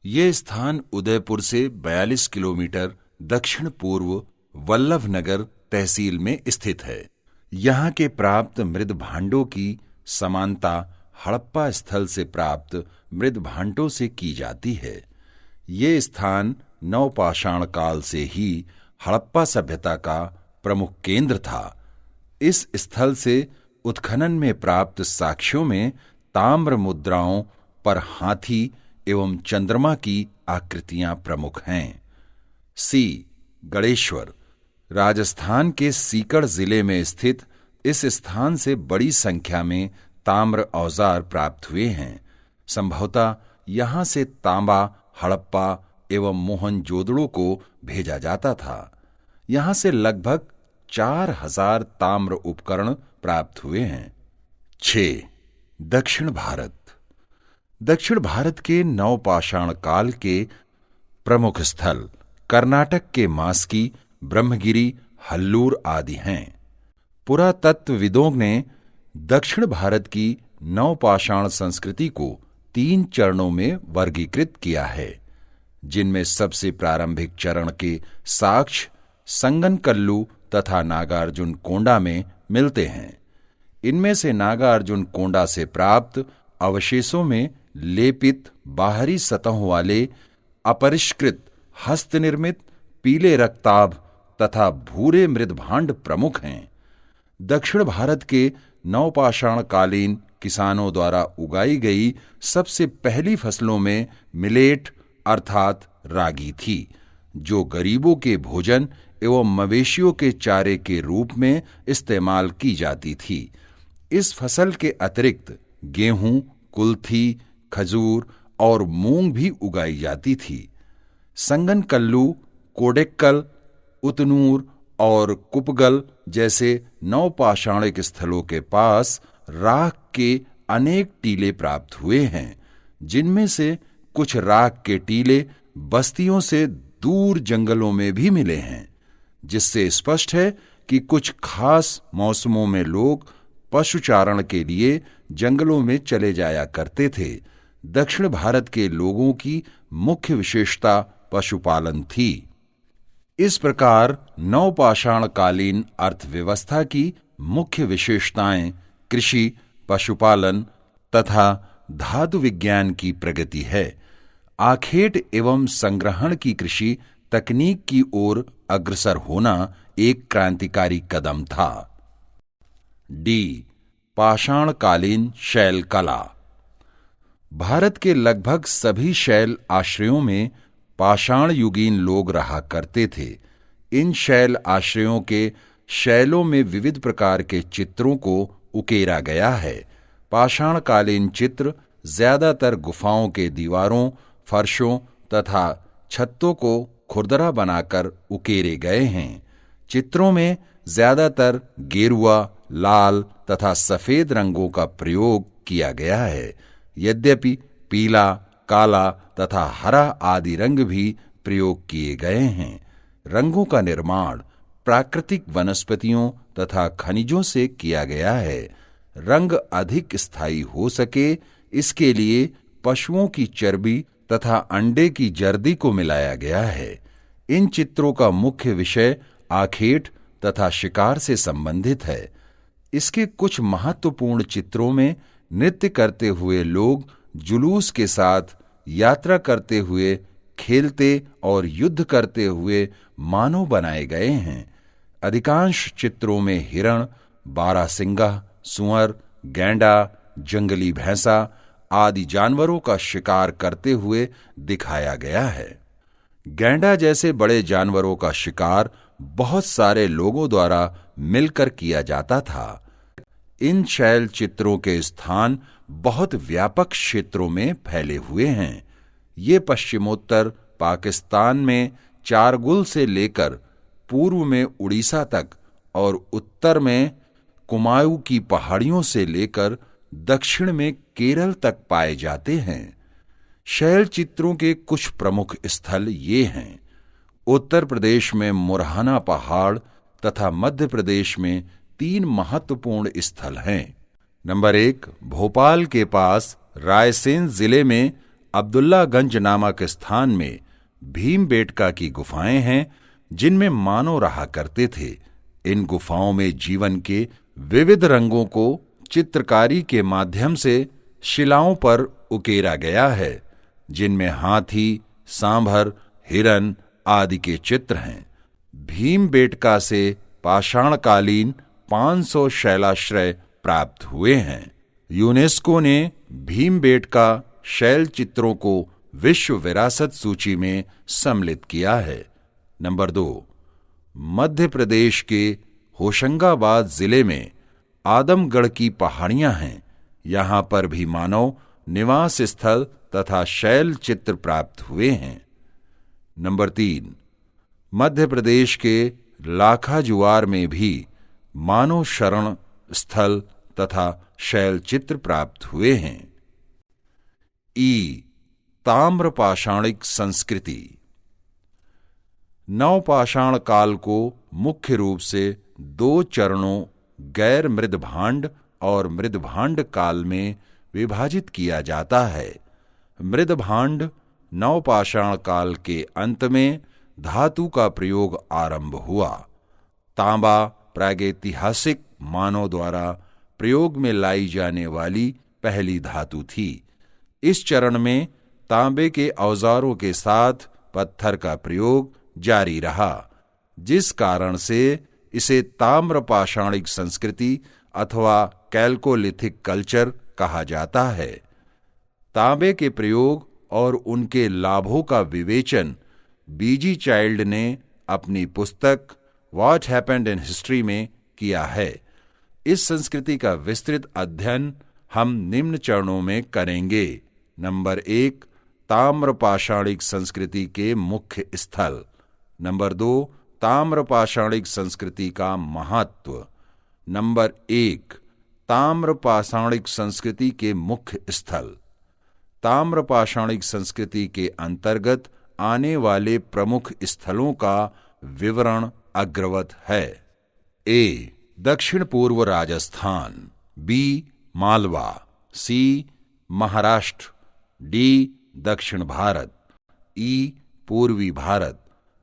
ये स्थान उदयपुर से 42 किलोमीटर दक्षिण पूर्व वल्लभनगर तहसील में स्थित है। यहाँ के प्राप्त मृद भांडों की समानता हड़प्पा स्थल से प्राप्त मृद भांडों से की जाती है। ये स्थान नवपाषाण काल से ही हड़प्पा सभ्यता का प्रमुख केंद्र था। इस स्थल से उत्खनन में प्राप्त साक्ष्यों में ताम्र मुद्राओं पर हाथी एवं चंद्रमा की आकृतियां प्रमुख हैं। सी गणेश्वर। राजस्थान के सीकर जिले में स्थित इस स्थान से बड़ी संख्या में ताम्र औजार प्राप्त हुए हैं। संभवतः यहां से तांबा, हड़प्पा एवं मोहनजोदड़ो को भेजा जाता था। यहां से लगभग 4000 ताम्र उपकरण प्राप्त हुए हैं। 6 दक्षिण भारत। दक्षिण भारत के नवपाषाण काल के प्रमुख स्थल कर्नाटक के मास्की, ब्रह्मगिरी, हल्लूर आदि हैं। पुरातत्वविदों ने दक्षिण भारत की नवपाषाण संस्कृति को 3 चरणों में वर्गीकृत किया है, जिनमें सबसे प्रारंभिक चरण के साक्ष्य संगनकल्लू तथा नागार्जुन कोंडा में मिलते हैं। इनमें से नागार्जुन कोंडा से प्राप्त अवशेषों में लेपित बाहरी सतहों वाले अपरिष्कृत हस्तनिर्मित पीले रक्ताभ तथा भूरे मृदभांड प्रमुख हैं। दक्षिण भारत के नवपाषाण कालीन किसानों द्वारा उगाई गई सबसे पहली फसलों में मिलेट अर्थात रागी थी, जो गरीबों के भोजन एवं मवेशियों के चारे के रूप में इस्तेमाल की जाती थी। इस फसल के अतिरिक्त गेहूं, कुल्थी, खजूर और मूंग भी उगाई जाती थी। संगनकल्लू, कोडेक्कल, उतनूर और कुपगल जैसे नवपाषाणिक स्थलों के पास राख के अनेक टीले प्राप्त हुए हैं, जिनमें से कुछ राख के टीले बस्तियों से दूर जंगलों में भी मिले हैं, जिससे स्पष्ट है कि कुछ खास मौसमों में लोग पशुचारण के लिए जंगलों में चले जाया करते थे। दक्षिण भारत के लोगों की मुख्य विशेषता पशुपालन थी। इस प्रकार नवपाषाणकालीन अर्थव्यवस्था की मुख्य विशेषताएं कृषि, पशुपालन तथा धातु विज्ञान की प्रगति है। आखेट एवं संग्रहण की कृषि तकनीक की ओर अग्रसर होना एक क्रांतिकारी कदम था। डी. पाषाणकालीन शैल कला। भारत के लगभग सभी शैल आश्रयों में पाषाण युगीन लोग रहा करते थे। इन शैल आश्रयों के शैलों में विविध प्रकार के चित्रों को उकेरा गया है। पाषाणकालीन चित्र ज्यादातर गुफाओं के दीवारों, फर्शों तथा छतों को खुरदरा बनाकर उकेरे गए हैं। चित्रों में ज्यादातर गेरुआ, लाल तथा सफेद रंगों का प्रयोग किया गया है। यद्यपि पीला, काला तथा हरा आदि रंग भी प्रयोग किए गए हैं। रंगों का निर्माण प्राकृतिक वनस्पतियों तथा खनिजों से किया गया है। रंग अधिक स्थायी हो सके, इसके लिए पशुओं की चर्बी तथा अंडे की जर्दी को मिलाया गया है। इन चित्रों का मुख्य विषय आखेट तथा शिकार से संबंधित है। इसके कुछ महत्वपूर्ण चित्रों में नृत्य करते हुए लोग जुलूस के साथ यात्रा करते हुए, खेलते और युद्ध करते हुए मानव बनाए गए हैं। अधिकांश चित्रों में हिरण, बारहसिंगा, सूअर, गैंडा, जंगली भैंसा आदि जानवरों का शिकार करते हुए दिखाया गया है। गैंडा जैसे बड़े जानवरों का शिकार बहुत सारे लोगों द्वारा मिलकर किया जाता था। इन शैल चित्रों के स्थान बहुत व्यापक क्षेत्रों में फैले हुए हैं। ये पश्चिमोत्तर पाकिस्तान में चारगुल से लेकर पूर्व में उड़ीसा तक और उत्तर में कुमाऊं की पहाड़ियों से लेकर दक्षिण में केरल तक पाए जाते हैं। शैल चित्रों के कुछ प्रमुख स्थल ये हैं। उत्तर प्रदेश में मुरहाना पहाड़ तथा मध्य प्रदेश में 3 महत्वपूर्ण स्थल हैं। नंबर 1, भोपाल के पास रायसेन जिले में अब्दुल्लागंज नामक स्थान में भीमबेटका की गुफाएं हैं, जिनमें मानव रहा करते थे। इन गुफाओं में जीवन के विविध रंगों को चित्रकारी के माध्यम से शिलाओं पर उकेरा गया है, जिनमें हाथी, सांभर, हिरन आदि के चित्र हैं। भीमबेटका से पाषाणकालीन 500 शैलाश्रय प्राप्त हुए हैं। यूनेस्को ने भीमबेटका शैल चित्रों को विश्व विरासत सूची में सम्मिलित किया है। नंबर 2, मध्य प्रदेश के होशंगाबाद जिले में आदमगढ़ की पहाड़ियां हैं। यहां पर भी मानव निवास स्थल तथा शैल चित्र प्राप्त हुए हैं। नंबर 3, मध्य प्रदेश के लाखाजुआर में भी मानव शरण स्थल तथा शैल चित्र प्राप्त हुए हैं। ई. ताम्रपाषाणिक संस्कृति। नवपाषाण काल को मुख्य रूप से 2 चरणों गैर मृदभांड और मृदभांड काल में विभाजित किया जाता है। मृदभांड नवपाषाण काल के अंत में धातु का प्रयोग आरंभ हुआ। तांबा प्रागैतिहासिक मानव द्वारा प्रयोग में लाई जाने वाली पहली धातु थी। इस चरण में तांबे के औजारों के साथ पत्थर का प्रयोग जारी रहा, जिस कारण से इसे ताम्रपाषाणिक संस्कृति अथवा कैल्कोलिथिक कल्चर कहा जाता है। तांबे के प्रयोग और उनके लाभों का विवेचन बीजी चाइल्ड ने अपनी पुस्तक व्हाट हैपेंड इन हिस्ट्री में किया है। इस संस्कृति का विस्तृत अध्ययन हम निम्न चरणों में करेंगे। नंबर 1, ताम्रपाषाणिक संस्कृति के मुख्य स्थल। नंबर 2, ताम्रपाषाणिक संस्कृति का महत्व। नंबर 1, ताम्र पाषाणिक संस्कृति के मुख्य स्थल। ताम्र पाषाणिक संस्कृति के अंतर्गत आने वाले प्रमुख स्थलों का विवरण अग्रवत है। ए. दक्षिण पूर्व राजस्थान। बी. मालवा। सी. महाराष्ट्र। डी. दक्षिण भारत। ई. पूर्वी भारत।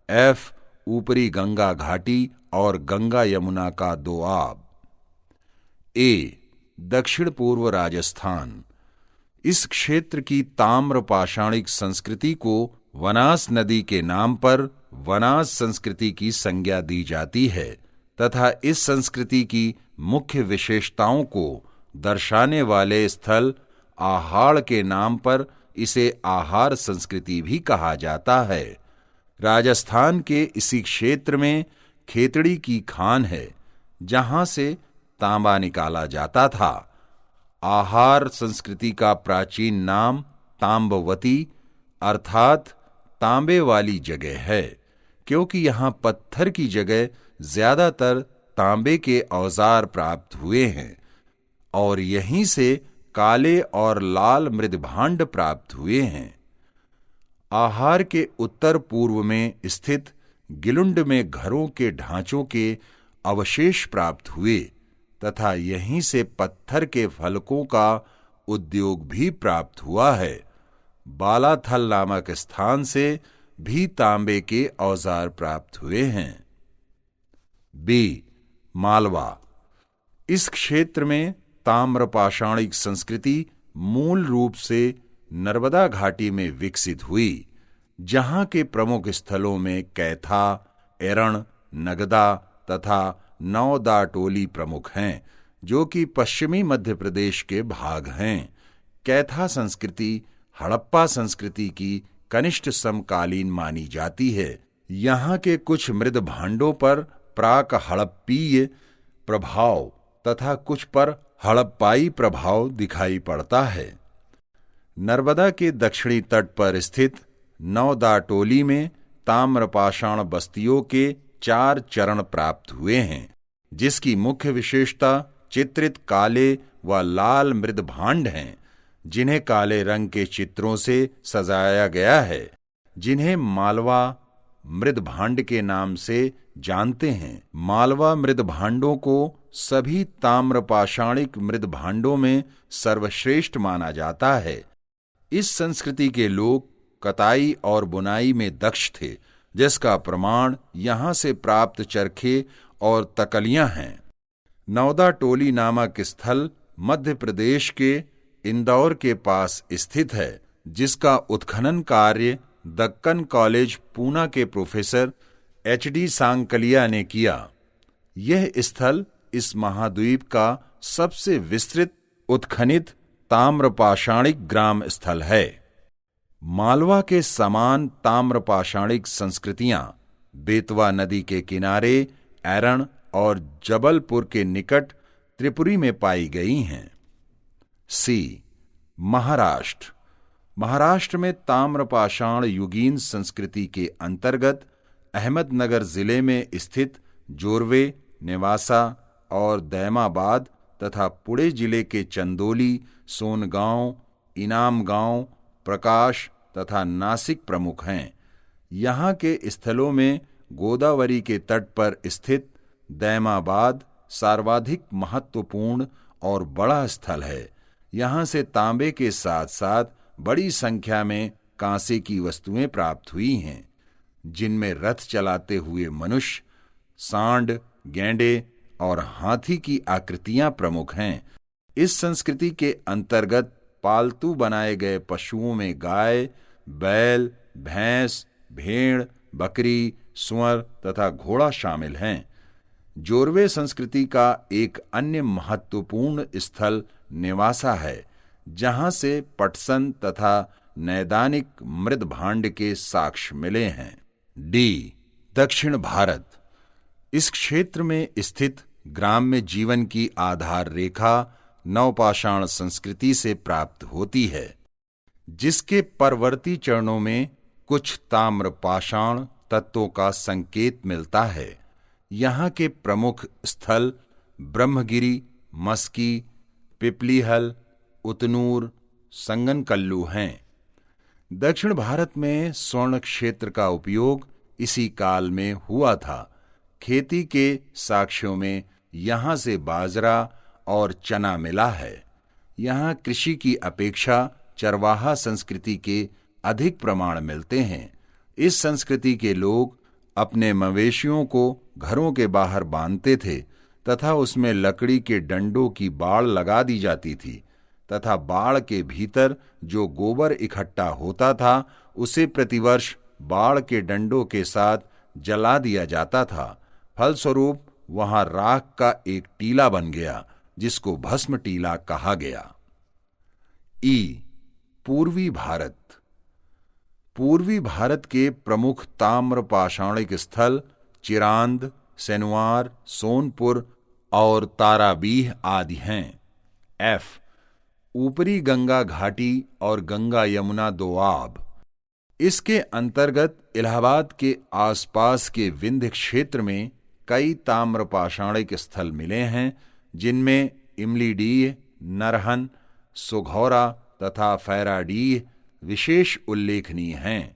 एफ. ऊपरी गंगा घाटी और गंगा यमुना का दोआब। ए. दक्षिण पूर्व राजस्थान। इस क्षेत्र की ताम्र पाषाणिक संस्कृति को वनास नदी के नाम पर वनास संस्कृति की संज्ञा दी जाती है तथा इस संस्कृति की मुख्य विशेषताओं को दर्शाने वाले स्थल आहाड़ के नाम पर इसे आहार संस्कृति भी कहा जाता है। राजस्थान के इसी क्षेत्र में खेतड़ी की खान है जहां से तांबा निकाला जाता था। आहार संस्कृति का प्राचीन नाम ताम्बवती अर्थात तांबे वाली जगह है, क्योंकि यहां पत्थर की जगह ज्यादातर तांबे के औजार प्राप्त हुए हैं और यहीं से काले और लाल मृदभांड प्राप्त हुए हैं। आहार के उत्तर पूर्व में स्थित गिलुंड में घरों के ढांचों के अवशेष प्राप्त हुए तथा यहीं से पत्थर के फलकों का उद्योग भी प्राप्त हुआ है। बालाथल नामक स्थान से भी तांबे के औजार प्राप्त हुए हैं। बी. मालवा। इस क्षेत्र में ताम्र पाषाणिक संस्कृति मूल रूप से नर्मदा घाटी में विकसित हुई, जहां के प्रमुख स्थलों में कैथा, एरण, नगदा तथा नौदाटोली प्रमुख हैं, जो कि पश्चिमी मध्य प्रदेश के भाग हैं। कैथा संस्कृति हड़प्पा संस्कृति की कनिष्ठ समकालीन मानी जाती है। यहाँ के कुछ मृद भांडों पर प्राक हड़प्पीय प्रभाव तथा कुछ पर हड़प्पाई प्रभाव दिखाई पड़ता है। नर्मदा के दक्षिणी तट पर स्थित नौदाटोली में ताम्रपाषाण बस्तियों के 4 चरण प्राप्त हुए हैं, जिसकी मुख्य विशेषता चित्रित काले व लाल मृद भांड हैं, जिन्हें काले रंग के चित्रों से सजाया गया है, जिन्हें मालवा मृद भांड के नाम से जानते हैं। मालवा मृद भांडों को सभी ताम्रपाषाणिक मृद भांडों में सर्वश्रेष्ठ माना जाता है। इस संस्कृति के लोग कताई और बुनाई में दक्ष थे, जिसका प्रमाण यहाँ से प्राप्त चरखे और तकलियां हैं। नौदाटोली नामक स्थल मध्य प्रदेश के इंदौर के पास स्थित है, जिसका उत्खनन कार्य दक्कन कॉलेज पूना के प्रोफेसर H.D. सांकलिया ने किया। यह स्थल इस महाद्वीप का सबसे विस्तृत उत्खनित ताम्रपाषाणिक ग्राम स्थल है। मालवा के समान ताम्रपाषाणिक संस्कृतियां बेतवा नदी के किनारे एरण और जबलपुर के निकट त्रिपुरी में पाई गई हैं। सी. महाराष्ट्र। महाराष्ट्र में ताम्रपाषाण युगीन संस्कृति के अंतर्गत अहमदनगर जिले में स्थित जोरवे, नेवासा और दैमाबाद तथा पुणे जिले के चंदोली, सोनगांव, इनामगांव, प्रकाश तथा नासिक प्रमुख हैं। यहाँ के स्थलों में गोदावरी के तट पर स्थित दैमाबाद सर्वाधिक महत्वपूर्ण और बड़ा स्थल है। यहाँ से तांबे के साथ साथ बड़ी संख्या में कांसे की वस्तुएं प्राप्त हुई हैं, जिनमें रथ चलाते हुए मनुष्य, सांड, गैंडे और हाथी की आकृतियां प्रमुख हैं। इस संस्कृति के अंतर्गत पालतू बनाए गए पशुओं में गाय, बैल, भैंस, भेड़, बकरी, सुअर तथा घोड़ा शामिल हैं। जोरवे संस्कृति का एक अन्य महत्वपूर्ण स्थल नेवासा है, जहां से पटसन तथा नैदानिक मृद भांड के साक्ष्य मिले हैं। डी. दक्षिण भारत। इस क्षेत्र में स्थित ग्राम्य जीवन की आधार रेखा नवपाषाण संस्कृति से प्राप्त होती है, जिसके परवर्ती चरणों में कुछ ताम्रपाषाण तत्वों का संकेत मिलता है। यहाँ के प्रमुख स्थल ब्रह्मगिरी, मस्की, पिपलीहल, उतनूर, संगनकल्लू हैं। दक्षिण भारत में स्वर्ण क्षेत्र का उपयोग इसी काल में हुआ था। खेती के साक्ष्यों में यहाँ से बाजरा और चना मिला है। यहाँ कृषि की अपेक्षा चरवाहा संस्कृति के अधिक प्रमाण मिलते हैं। इस संस्कृति के लोग अपने मवेशियों को घरों के बाहर बांधते थे तथा उसमें लकड़ी के डंडों की बाड़ लगा दी जाती थी तथा बाड़ के भीतर जो गोबर इकट्ठा होता था उसे प्रतिवर्ष बाड़ के डंडों के साथ जला दिया जाता था। फलस्वरूप वहां राख का एक टीला बन गया जिसको भस्म टीला कहा गया। पूर्वी भारत। पूर्वी भारत के प्रमुख ताम्र पाषाणिक स्थल चिरांद, सेनुआर, सोनपुर और ताराबीह आदि हैं। ऊपरी गंगा घाटी और गंगा यमुना दोआब। इसके अंतर्गत इलाहाबाद के आसपास के विंध्य क्षेत्र में कई ताम्र पाषाणिक स्थल मिले हैं जिनमें इमलीडीह, नरहन, सुघौरा तथा फैराडीह विशेष उल्लेखनीय हैं।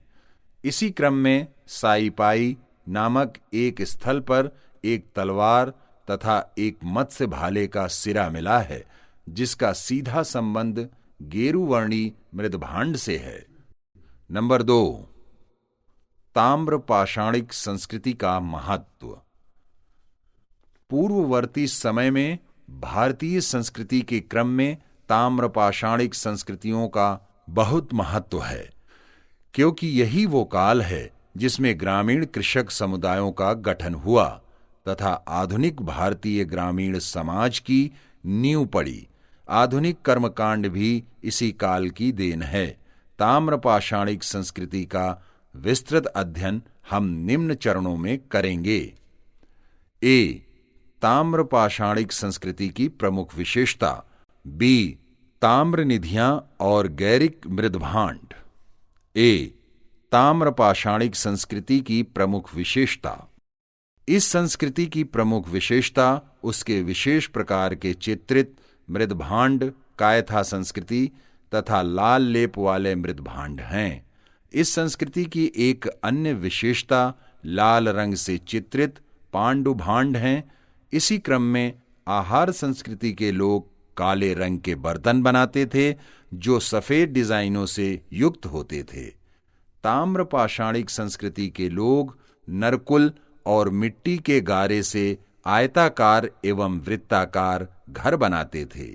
इसी क्रम में साईपाई नामक एक स्थल पर एक तलवार तथा एक मत्स्य भाले का सिरा मिला है जिसका सीधा संबंध गेरुवर्णी मृदभांड से है। नंबर 2, ताम्र पाषाणिक संस्कृति का महत्व। पूर्ववर्ती समय में भारतीय संस्कृति के क्रम में ताम्र पाषाणिक संस्कृतियों का बहुत महत्व है, क्योंकि यही वो काल है जिसमें ग्रामीण कृषक समुदायों का गठन हुआ तथा आधुनिक भारतीय ग्रामीण समाज की नींव पड़ी। आधुनिक कर्मकांड भी इसी काल की देन है। ताम्र पाषाणिक संस्कृति का विस्तृत अध्ययन हम निम्न चरणों में करेंगे। ताम्र पाषाणिक संस्कृति की प्रमुख विशेषता। ताम्र निधियां और गैरिक मृदभांड। ताम्र पाषाणिक संस्कृति की प्रमुख विशेषता। इस संस्कृति की प्रमुख विशेषता उसके विशेष प्रकार के चित्रित मृदभांड, कायथा संस्कृति तथा लाल लेप वाले मृदभांड हैं। इस संस्कृति की एक अन्य विशेषता लाल रंग से चित्रित पांडुभांड हैं। इसी क्रम में आहार संस्कृति के लोग काले रंग के बर्तन बनाते थे जो सफेद डिजाइनों से युक्त होते थे। ताम्र पाषाणिक संस्कृति के लोग नरकुल और मिट्टी के गारे से आयताकार एवं वृत्ताकार घर बनाते थे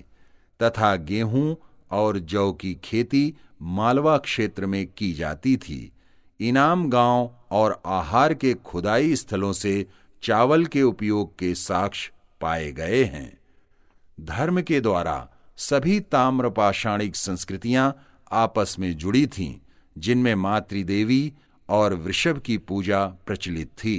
तथा गेहूं और जौ की खेती मालवा क्षेत्र में की जाती थी। इनाम गांव और आहार के खुदाई स्थलों से चावल के उपयोग के साक्ष्य पाए गए हैं। धर्म के द्वारा सभी ताम्र पाषाणिक संस्कृतियां आपस में जुड़ी थीं, जिनमें मातृदेवी और वृषभ की पूजा प्रचलित थी।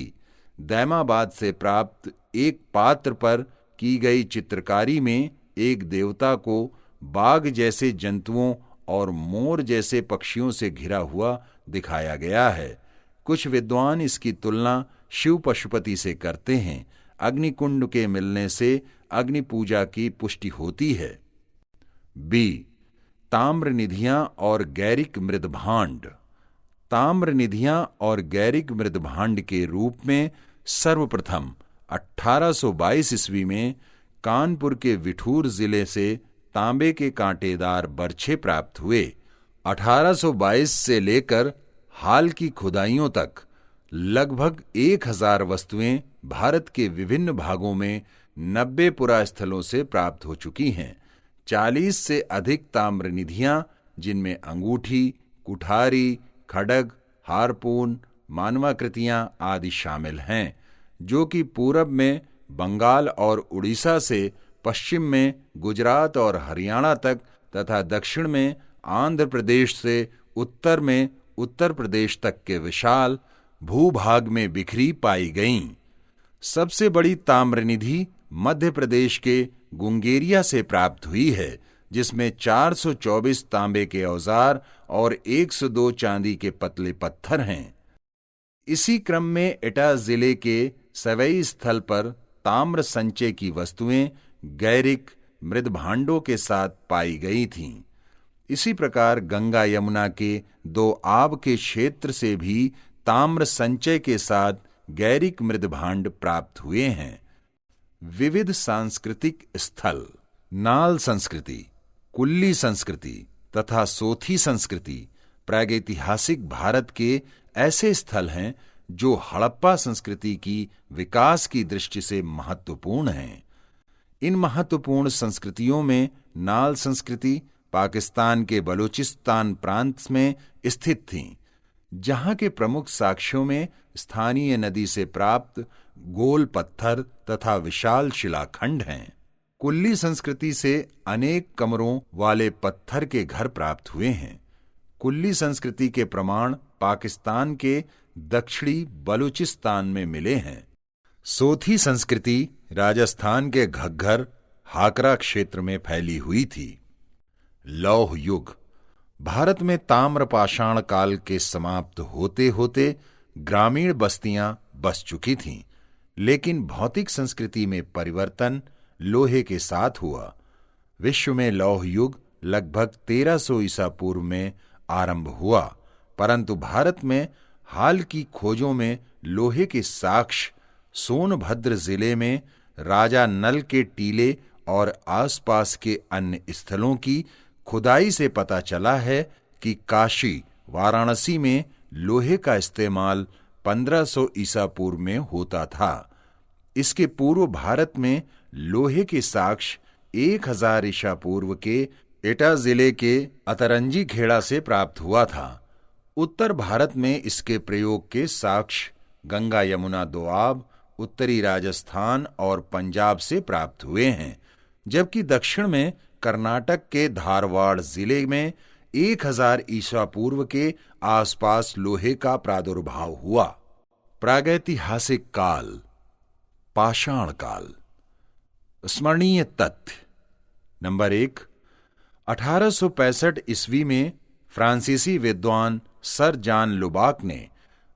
दैमाबाद से प्राप्त एक पात्र पर की गई चित्रकारी में एक देवता को बाघ जैसे जंतुओं और मोर जैसे पक्षियों से घिरा हुआ दिखाया गया है। कुछ विद्वान इसकी तुलना शिव पशुपति से करते हैं। अग्निकुंड के मिलने से अग्नि पूजा की पुष्टि होती है। ताम्र निधियां और गैरिक मृदभांड। ताम्र निधियां और गैरिक मृदभांड के रूप में सर्वप्रथम 1822 ईस्वी में कानपुर के विठूर जिले से तांबे के कांटेदार बर्छे प्राप्त हुए। 1822 से लेकर हाल की खुदाइयों तक लगभग 1000 वस्तुएं भारत के विभिन्न भागों में 90 पुरास्थलों से प्राप्त हो चुकी हैं। 40 से अधिक ताम्र निधियां, जिनमें अंगूठी, कुठारी, खड्ग, हारपून, मानवाकृतियां आदि शामिल हैं, जो कि पूरब में बंगाल और उड़ीसा से पश्चिम में गुजरात और हरियाणा तक तथा दक्षिण में आंध्र प्रदेश से उत्तर में उत्तर प्रदेश तक के विशाल भूभाग में बिखरी पाई गईं। सबसे बड़ी ताम्रनिधि मध्य प्रदेश के गुंगेरिया से प्राप्त हुई है, जिसमें 424 तांबे के औजार और 102 चांदी के पतले पत्थर हैं। इसी क्रम में एटा जिले के सवई स्थल पर ताम्र संचय की वस्तुएं गैरिक, मृदभांडों के साथ पाई गई थीं। इसी प्रकार गंगा यमुना के दो आब के क्षेत्र से भी ताम्र संचय के साथ गैरिक मृदभांड प्राप्त हुए हैं। विविध सांस्कृतिक स्थल, नाल संस्कृति, कुल्ली संस्कृति तथा सोथी संस्कृति प्रागैतिहासिक भारत के ऐसे स्थल हैं जो हड़प्पा संस्कृति की विकास की दृष्टि से महत्वपूर्ण हैं। इन महत्वपूर्ण संस्कृतियों में नाल संस्कृति पाकिस्तान के बलूचिस्तान प्रांत में स्थित थी, जहां के प्रमुख साक्ष्यों में स्थानीय नदी से प्राप्त गोल पत्थर तथा विशाल शिलाखंड हैं। कुल्ली संस्कृति से अनेक कमरों वाले पत्थर के घर प्राप्त हुए हैं। कुल्ली संस्कृति के प्रमाण पाकिस्तान के दक्षिणी बलूचिस्तान में मिले हैं। सोथी संस्कृति राजस्थान के घग्गर हाकरा क्षेत्र में फैली हुई थी। लौह युग भारत में ताम्र पाषाण काल के समाप्त होते होते ग्रामीण बस्तियां बस चुकी थीं, लेकिन भौतिक संस्कृति में परिवर्तन लोहे के साथ हुआ। विश्व में लौह युग लगभग 1300 ईसा पूर्व में आरंभ हुआ, परंतु भारत में हाल की खोजों में लोहे के साक्ष्य सोनभद्र जिले में राजा नल के टीले और आसपास के अन्य स्थलों की खुदाई से पता चला है कि काशी, वाराणसी में लोहे का इस्तेमाल 1500 ईसा पूर्व में होता था। इसके पूर्व भारत में लोहे के साक्ष्य 1000 ईसा पूर्व के एटा जिले के अतरंजी खेड़ा से प्राप्त हुआ था। उत्तर भारत में इसके प्रयोग के साक्ष्य गंगा यमुना दोआब, उत्तरी राजस्थान और पंजाब से प्राप्त हुए हैं, जबकि दक्षिण में कर्नाटक के धारवाड़ जिले में 1000 ईसा पूर्व के आसपास लोहे का प्रादुर्भाव हुआ। प्रागैतिहासिक काल, पाषाण काल। स्मरणीय तथ्य नंबर 1, 1865 ईस्वी में फ्रांसीसी विद्वान सर जॉन लुबाक ने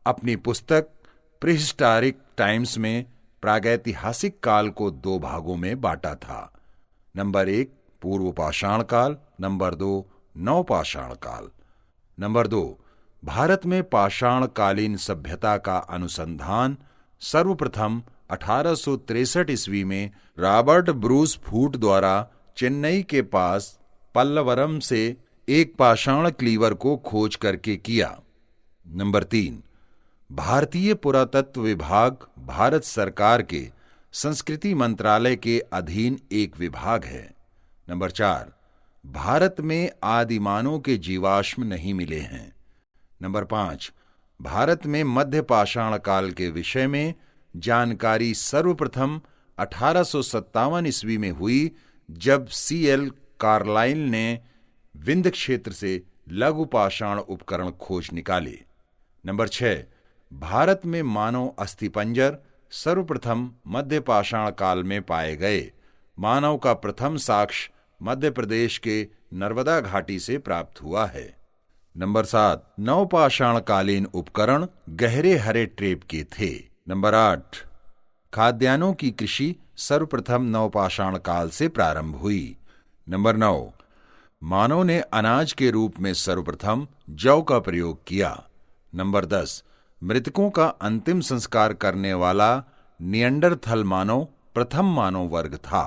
अपनी पुस्तक प्रीहिस्टोरिक टाइम्स में प्रागैतिहासिक काल को 2 भागों में बांटा था। नंबर 1 पूर्व पाषाण काल, नंबर 2 नवपाषाण काल। नंबर 2 भारत में पाषाण कालीन सभ्यता का अनुसंधान सर्वप्रथम 1863 ईस्वी में रॉबर्ट ब्रूस फूट द्वारा चेन्नई के पास पल्लवरम से एक पाषाण क्लीवर को खोज करके किया। नंबर 3 भारतीय पुरातत्व विभाग भारत सरकार के संस्कृति मंत्रालय के अधीन एक विभाग है। नंबर 4 भारत में आदिमानव के जीवाश्म नहीं मिले हैं। नंबर 5 भारत में मध्य पाषाण काल के विषय में जानकारी सर्वप्रथम 1857 ईस्वी में हुई, जब C.L. कार्लाइल ने विंध्य क्षेत्र से लघु पाषाण उपकरण खोज निकाले। नंबर 6 भारत में मानव अस्थिपंजर सर्वप्रथम मध्य पाषाण काल में पाए गए। मानव का प्रथम साक्ष्य मध्य प्रदेश के नर्मदा घाटी से प्राप्त हुआ है। नंबर 7 नवपाषाण कालीन उपकरण गहरे हरे ट्रेप के थे। नंबर 8 खाद्यान्नों की कृषि सर्वप्रथम नवपाषाण काल से प्रारंभ हुई। नंबर 9 मानव ने अनाज के रूप में सर्वप्रथम जौ का प्रयोग किया। नंबर 10 मृतकों का अंतिम संस्कार करने वाला निएंडरथल मानव प्रथम मानव वर्ग था।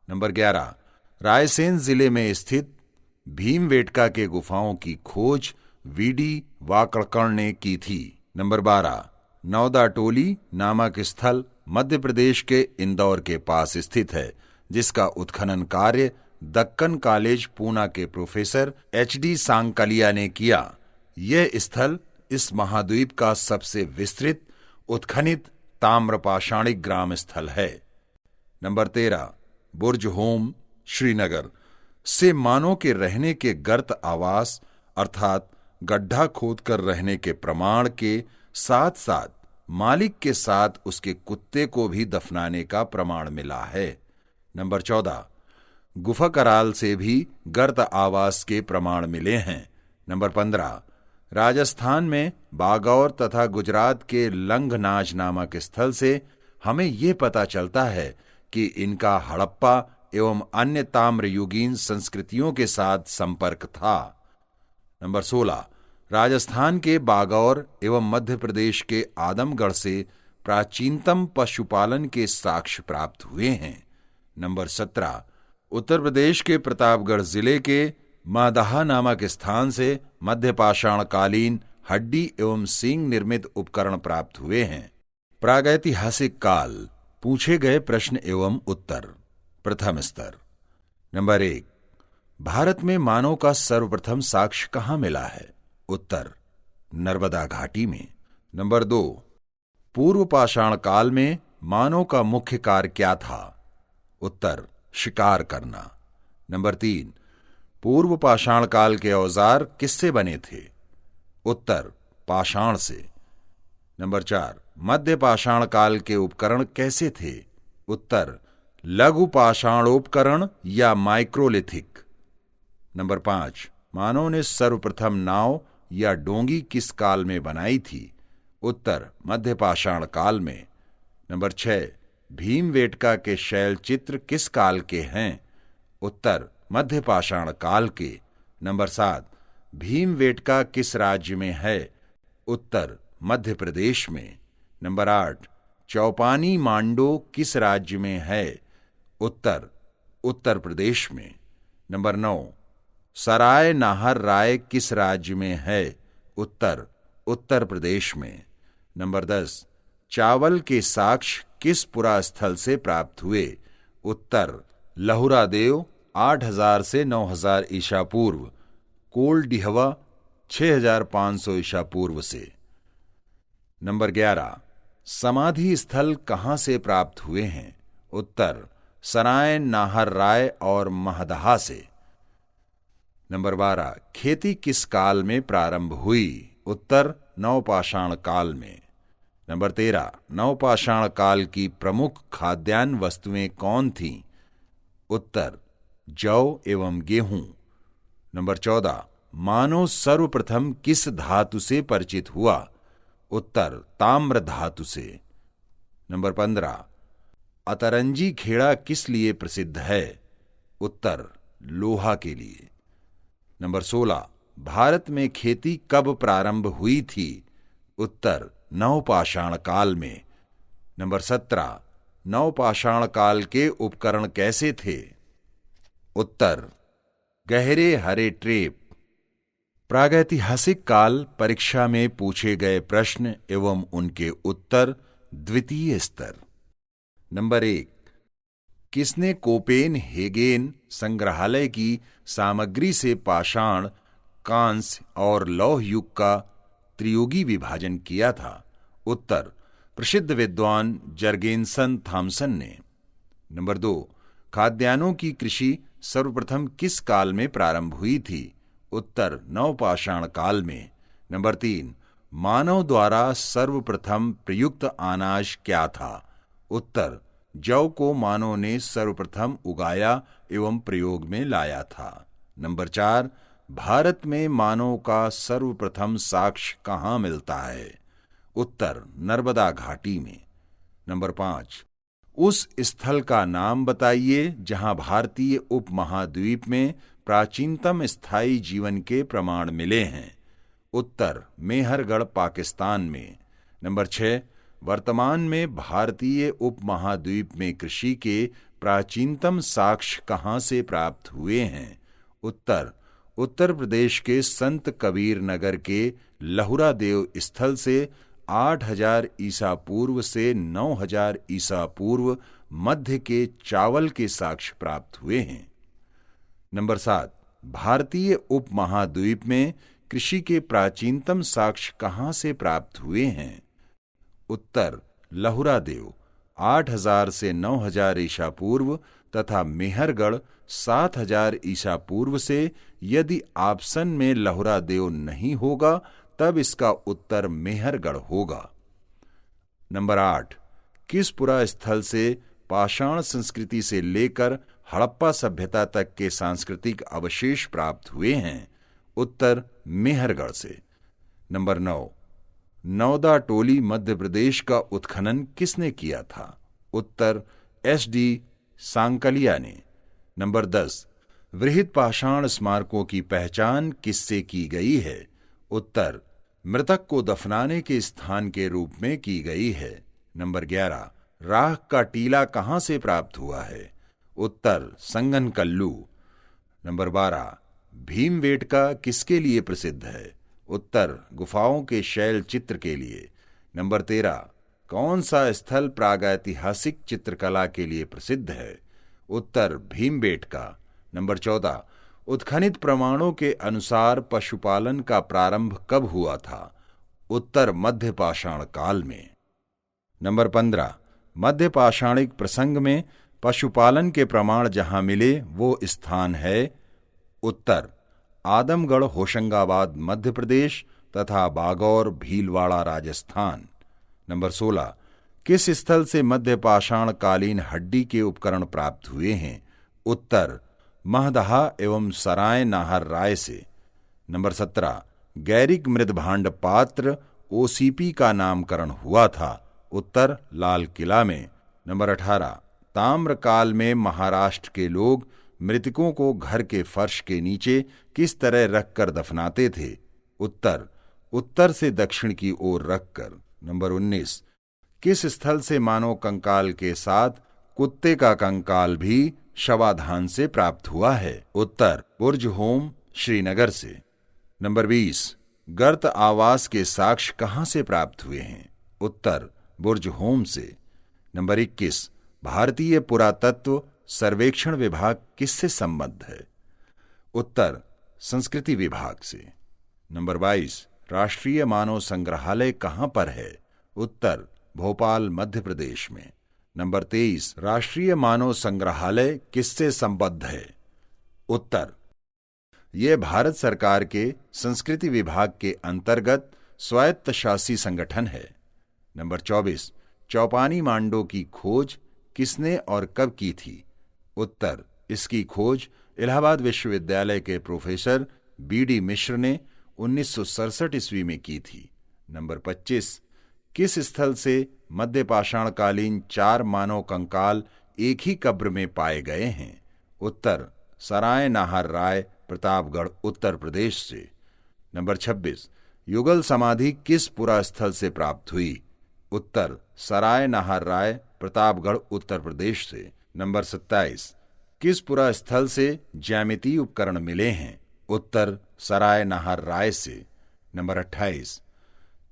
नंबर 11 रायसेन जिले में स्थित भीमबेटका के गुफाओं की खोज वीडी वाकड़कर ने की थी। नंबर 12 नौदा टोली नामक स्थल मध्य प्रदेश के इंदौर के पास स्थित है, जिसका उत्खनन कार्य दक्कन कॉलेज पूना के प्रोफेसर HD सांकलिया ने किया। यह स्थल इस महाद्वीप का सबसे विस्तृत उत्खनित ताम्रपाषाणिक ग्राम स्थल है। नंबर 13 बुर्ज होम श्रीनगर से मानव के रहने के गर्त आवास अर्थात गड्ढा खोदकर रहने के प्रमाण के साथ साथ मालिक के साथ उसके कुत्ते को भी दफनाने का प्रमाण मिला है। नंबर 14 गुफा कराल से भी गर्त आवास के प्रमाण मिले हैं। नंबर 15 राजस्थान में बागौर तथा गुजरात के लंघनाज नामक स्थल से हमें यह पता चलता है कि इनका हड़प्पा एवं अन्य ताम्रयुगीन संस्कृतियों के साथ संपर्क था। नंबर 16, राजस्थान के बागौर एवं मध्य प्रदेश के आदमगढ़ से प्राचीनतम पशुपालन के साक्ष्य प्राप्त हुए हैं। नंबर 17, उत्तर प्रदेश के प्रतापगढ़ जिले के मादाहा नामक स्थान से मध्यपाषाण कालीन हड्डी एवं सींग निर्मित उपकरण प्राप्त हुए हैं। प्रागैतिहासिक काल, पूछे गए प्रश्न एवं उत्तर। प्रथम स्तर। नंबर 1, भारत में मानव का सर्वप्रथम साक्ष्य कहां मिला है? उत्तर, नर्मदा घाटी में। नंबर 2, पूर्व पाषाण काल में मानव का मुख्य कार्य क्या था? उत्तर, शिकार करना। नंबर 3, पूर्व पाषाण काल के औजार किससे बने थे? उत्तर, पाषाण से। नंबर 4, मध्य पाषाण काल के उपकरण कैसे थे? उत्तर, लघु पाषाणोपकरण या माइक्रोलिथिक। नंबर 5, मानव ने सर्वप्रथम नाव या डोंगी किस काल में बनाई थी? उत्तर, मध्य पाषाण काल में। नंबर 6, भीमबेटका के शैल चित्र किस काल के हैं? उत्तर, मध्य पाषाण काल के। नंबर 7, भीमबेटका किस राज्य में है? उत्तर, मध्य प्रदेश में। नंबर 8, चौपानी मांडो किस राज्य में है? उत्तर, उत्तर प्रदेश में। नंबर 9, सराय नाहर राय किस राज्य में है? उत्तर, उत्तर प्रदेश में। नंबर 10, चावल के साक्ष्य किस पुरास्थल से प्राप्त हुए? उत्तर, लहुरादेव 8000 से 9000 ईसा पूर्व, कोलडिहवा 6500 ईसा पूर्व से। नंबर 11, समाधि स्थल कहां से प्राप्त हुए हैं? उत्तर, सराय नाहर राय और महदहा से। नंबर 12, खेती किस काल में प्रारंभ हुई? उत्तर, नवपाषाण काल में। नंबर 13, नवपाषाण काल की प्रमुख खाद्यान्न वस्तुएं कौन थीं? उत्तर, जौ एवं गेहूं। नंबर 14, मानव सर्वप्रथम किस धातु से परिचित हुआ? उत्तर, ताम्र धातु से। नंबर 15, अतरंजी खेड़ा किस लिए प्रसिद्ध है? उत्तर, लोहा के लिए। नंबर 16, भारत में खेती कब प्रारंभ हुई थी? उत्तर, नवपाषाण काल में। नंबर 17, नवपाषाण काल के उपकरण कैसे थे? उत्तर, गहरे हरे ट्रेप। प्रागैतिहासिक काल परीक्षा में पूछे गए प्रश्न एवं उनके उत्तर, द्वितीय स्तर। नंबर 1, किसने कोपेनहेगन संग्रहालय की सामग्री से पाषाण, कांस्य और लौह युग का त्रियुगी विभाजन किया था? उत्तर, प्रसिद्ध विद्वान जर्गेनसन थॉमसन ने। नंबर 2, खाद्यान्नों की कृषि सर्वप्रथम किस काल में प्रारंभ हुई थी? उत्तर, नवपाषाण काल में। नंबर 3, मानव द्वारा सर्वप्रथम प्रयुक्त अनाज क्या था? उत्तर, जौ को मानव ने सर्वप्रथम उगाया एवं प्रयोग में लाया था। नंबर 4, भारत में मानव का सर्वप्रथम साक्ष्य कहाँ मिलता है? उत्तर, नर्मदा घाटी में। नंबर 5, उस स्थल का नाम बताइए जहां भारतीय उपमहाद्वीप में प्राचीनतम स्थायी जीवन के प्रमाण मिले हैं। उत्तर, मेहरगढ़ पाकिस्तान में। नंबर 6, वर्तमान में भारतीय उपमहाद्वीप में कृषि के प्राचीनतम साक्ष्य कहां से प्राप्त हुए हैं? उत्तर, उत्तर प्रदेश के संत कबीर नगर के लहुरा देव स्थल से 8000 ईसा पूर्व से 9000 ईसा पूर्व मध्य के चावल के साक्ष्य प्राप्त हुए हैं। नंबर 7, भारतीय उपमहाद्वीप में कृषि के प्राचीनतम साक्ष्य कहां से प्राप्त हुए हैं? उत्तर, लहुरा देव 8000 से 9000 ईसा पूर्व तथा मेहरगढ़ 7000 ईसा पूर्व से। यदि ऑप्शन में लहुरा देव नहीं होगा तब इसका उत्तर मेहरगढ़ होगा। नंबर 8, किस पुरा स्थल से पाषाण संस्कृति से लेकर हड़प्पा सभ्यता तक के सांस्कृतिक अवशेष प्राप्त हुए हैं? उत्तर, मेहरगढ़ से। नंबर 9, नौदा टोली मध्य प्रदेश का उत्खनन किसने किया था? उत्तर, SD सांकलिया ने। नंबर 10, वृहद पाषाण स्मारकों की पहचान किससे की गई है? उत्तर, मृतक को दफनाने के स्थान के रूप में की गई है। नंबर 11, राख का टीला कहां से प्राप्त हुआ है? उत्तर, संगनकल्लू। नंबर 12, भीमबेटका किसके लिए प्रसिद्ध है? उत्तर, गुफाओं के शैल चित्र के लिए। नंबर 13, कौन सा स्थल प्रागैतिहासिक चित्रकला के लिए प्रसिद्ध है? उत्तर, भीमबेटका। नंबर 14, उत्खनित प्रमाणों के अनुसार पशुपालन का प्रारंभ कब हुआ था? उत्तर, मध्य पाषाण काल में। नंबर 15, मध्य पाषाणिक प्रसंग में पशुपालन के प्रमाण जहां मिले वो स्थान है? उत्तर, आदमगढ़ होशंगाबाद मध्य प्रदेश तथा बागौर भीलवाड़ा राजस्थान। नंबर 16, किस स्थल से मध्य पाषाण कालीन हड्डी के उपकरण प्राप्त हुए हैं? उत्तर, महदहा एवं सराय नाहर राय से। नंबर 17, गैरिक मृदभांड पात्र ओसीपी का नामकरण हुआ था? उत्तर, लाल किला में। नंबर 18, ताम्रकाल में महाराष्ट्र के लोग मृतकों को घर के फर्श के नीचे किस तरह रखकर दफनाते थे? उत्तर, उत्तर से दक्षिण की ओर रखकर। नंबर 19, किस स्थल से मानव कंकाल के साथ कुत्ते का कंकाल भी शवाधान से प्राप्त हुआ है? उत्तर, बुर्ज होम श्रीनगर से। नंबर 20, गर्त आवास के साक्ष्य कहां से प्राप्त हुए हैं? उत्तर, बुर्ज होम से। नंबर 21, भारतीय पुरातत्व सर्वेक्षण विभाग किससे संबद्ध है? उत्तर, संस्कृति विभाग से। नंबर 22, राष्ट्रीय मानव संग्रहालय कहां पर है? उत्तर, भोपाल मध्य प्रदेश में। नंबर 23, राष्ट्रीय मानव संग्रहालय किससे संबद्ध है? उत्तर, यह भारत सरकार के संस्कृति विभाग के अंतर्गत स्वायत्तशासी संगठन है। नंबर 24, चौपानी मांडो की खोज किसने और कब की थी? उत्तर, इसकी खोज इलाहाबाद विश्वविद्यालय के प्रोफेसर बीडी मिश्र ने 1967 ईस्वी में की थी। नंबर 25, किस स्थल से मध्य पाषाणकालीन 4 मानव कंकाल एक ही कब्र में पाए गए हैं? उत्तर, सराय नाहर राय प्रतापगढ़ उत्तर प्रदेश से। नंबर 26, युगल समाधि किस पुरास्थल से प्राप्त हुई? उत्तर, सराय नाहर राय प्रतापगढ़ उत्तर प्रदेश से। नंबर 27, किस पुरास्थल से ज्यामितीय उपकरण मिले हैं? उत्तर, सराय नाहर राय से। नंबर 28,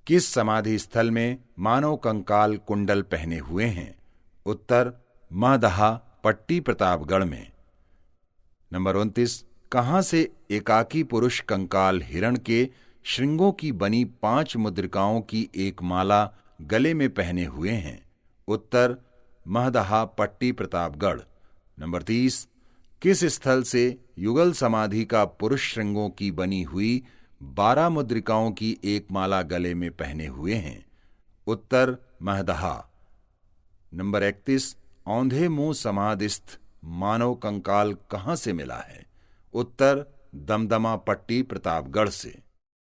किस समाधि स्थल में मानव कंकाल कुंडल पहने हुए हैं? उत्तर, महदहा पट्टी प्रतापगढ़ में। नंबर 29, कहां से एकाकी पुरुष कंकाल हिरण के श्रृंगों की बनी 5 मुद्रिकाओं की एक माला गले में पहने हुए हैं? उत्तर, महदहा पट्टी प्रतापगढ़। नंबर 30, किस स्थल से युगल समाधि का पुरुष श्रृंगों की बनी हुई 12 मुद्रिकाओं की एक माला गले में पहने हुए हैं? उत्तर, महदहा। नंबर 31, औंधे मुंह समाधिस्थ मानव कंकाल कहां से मिला है? उत्तर, दमदमा पट्टी प्रतापगढ़ से।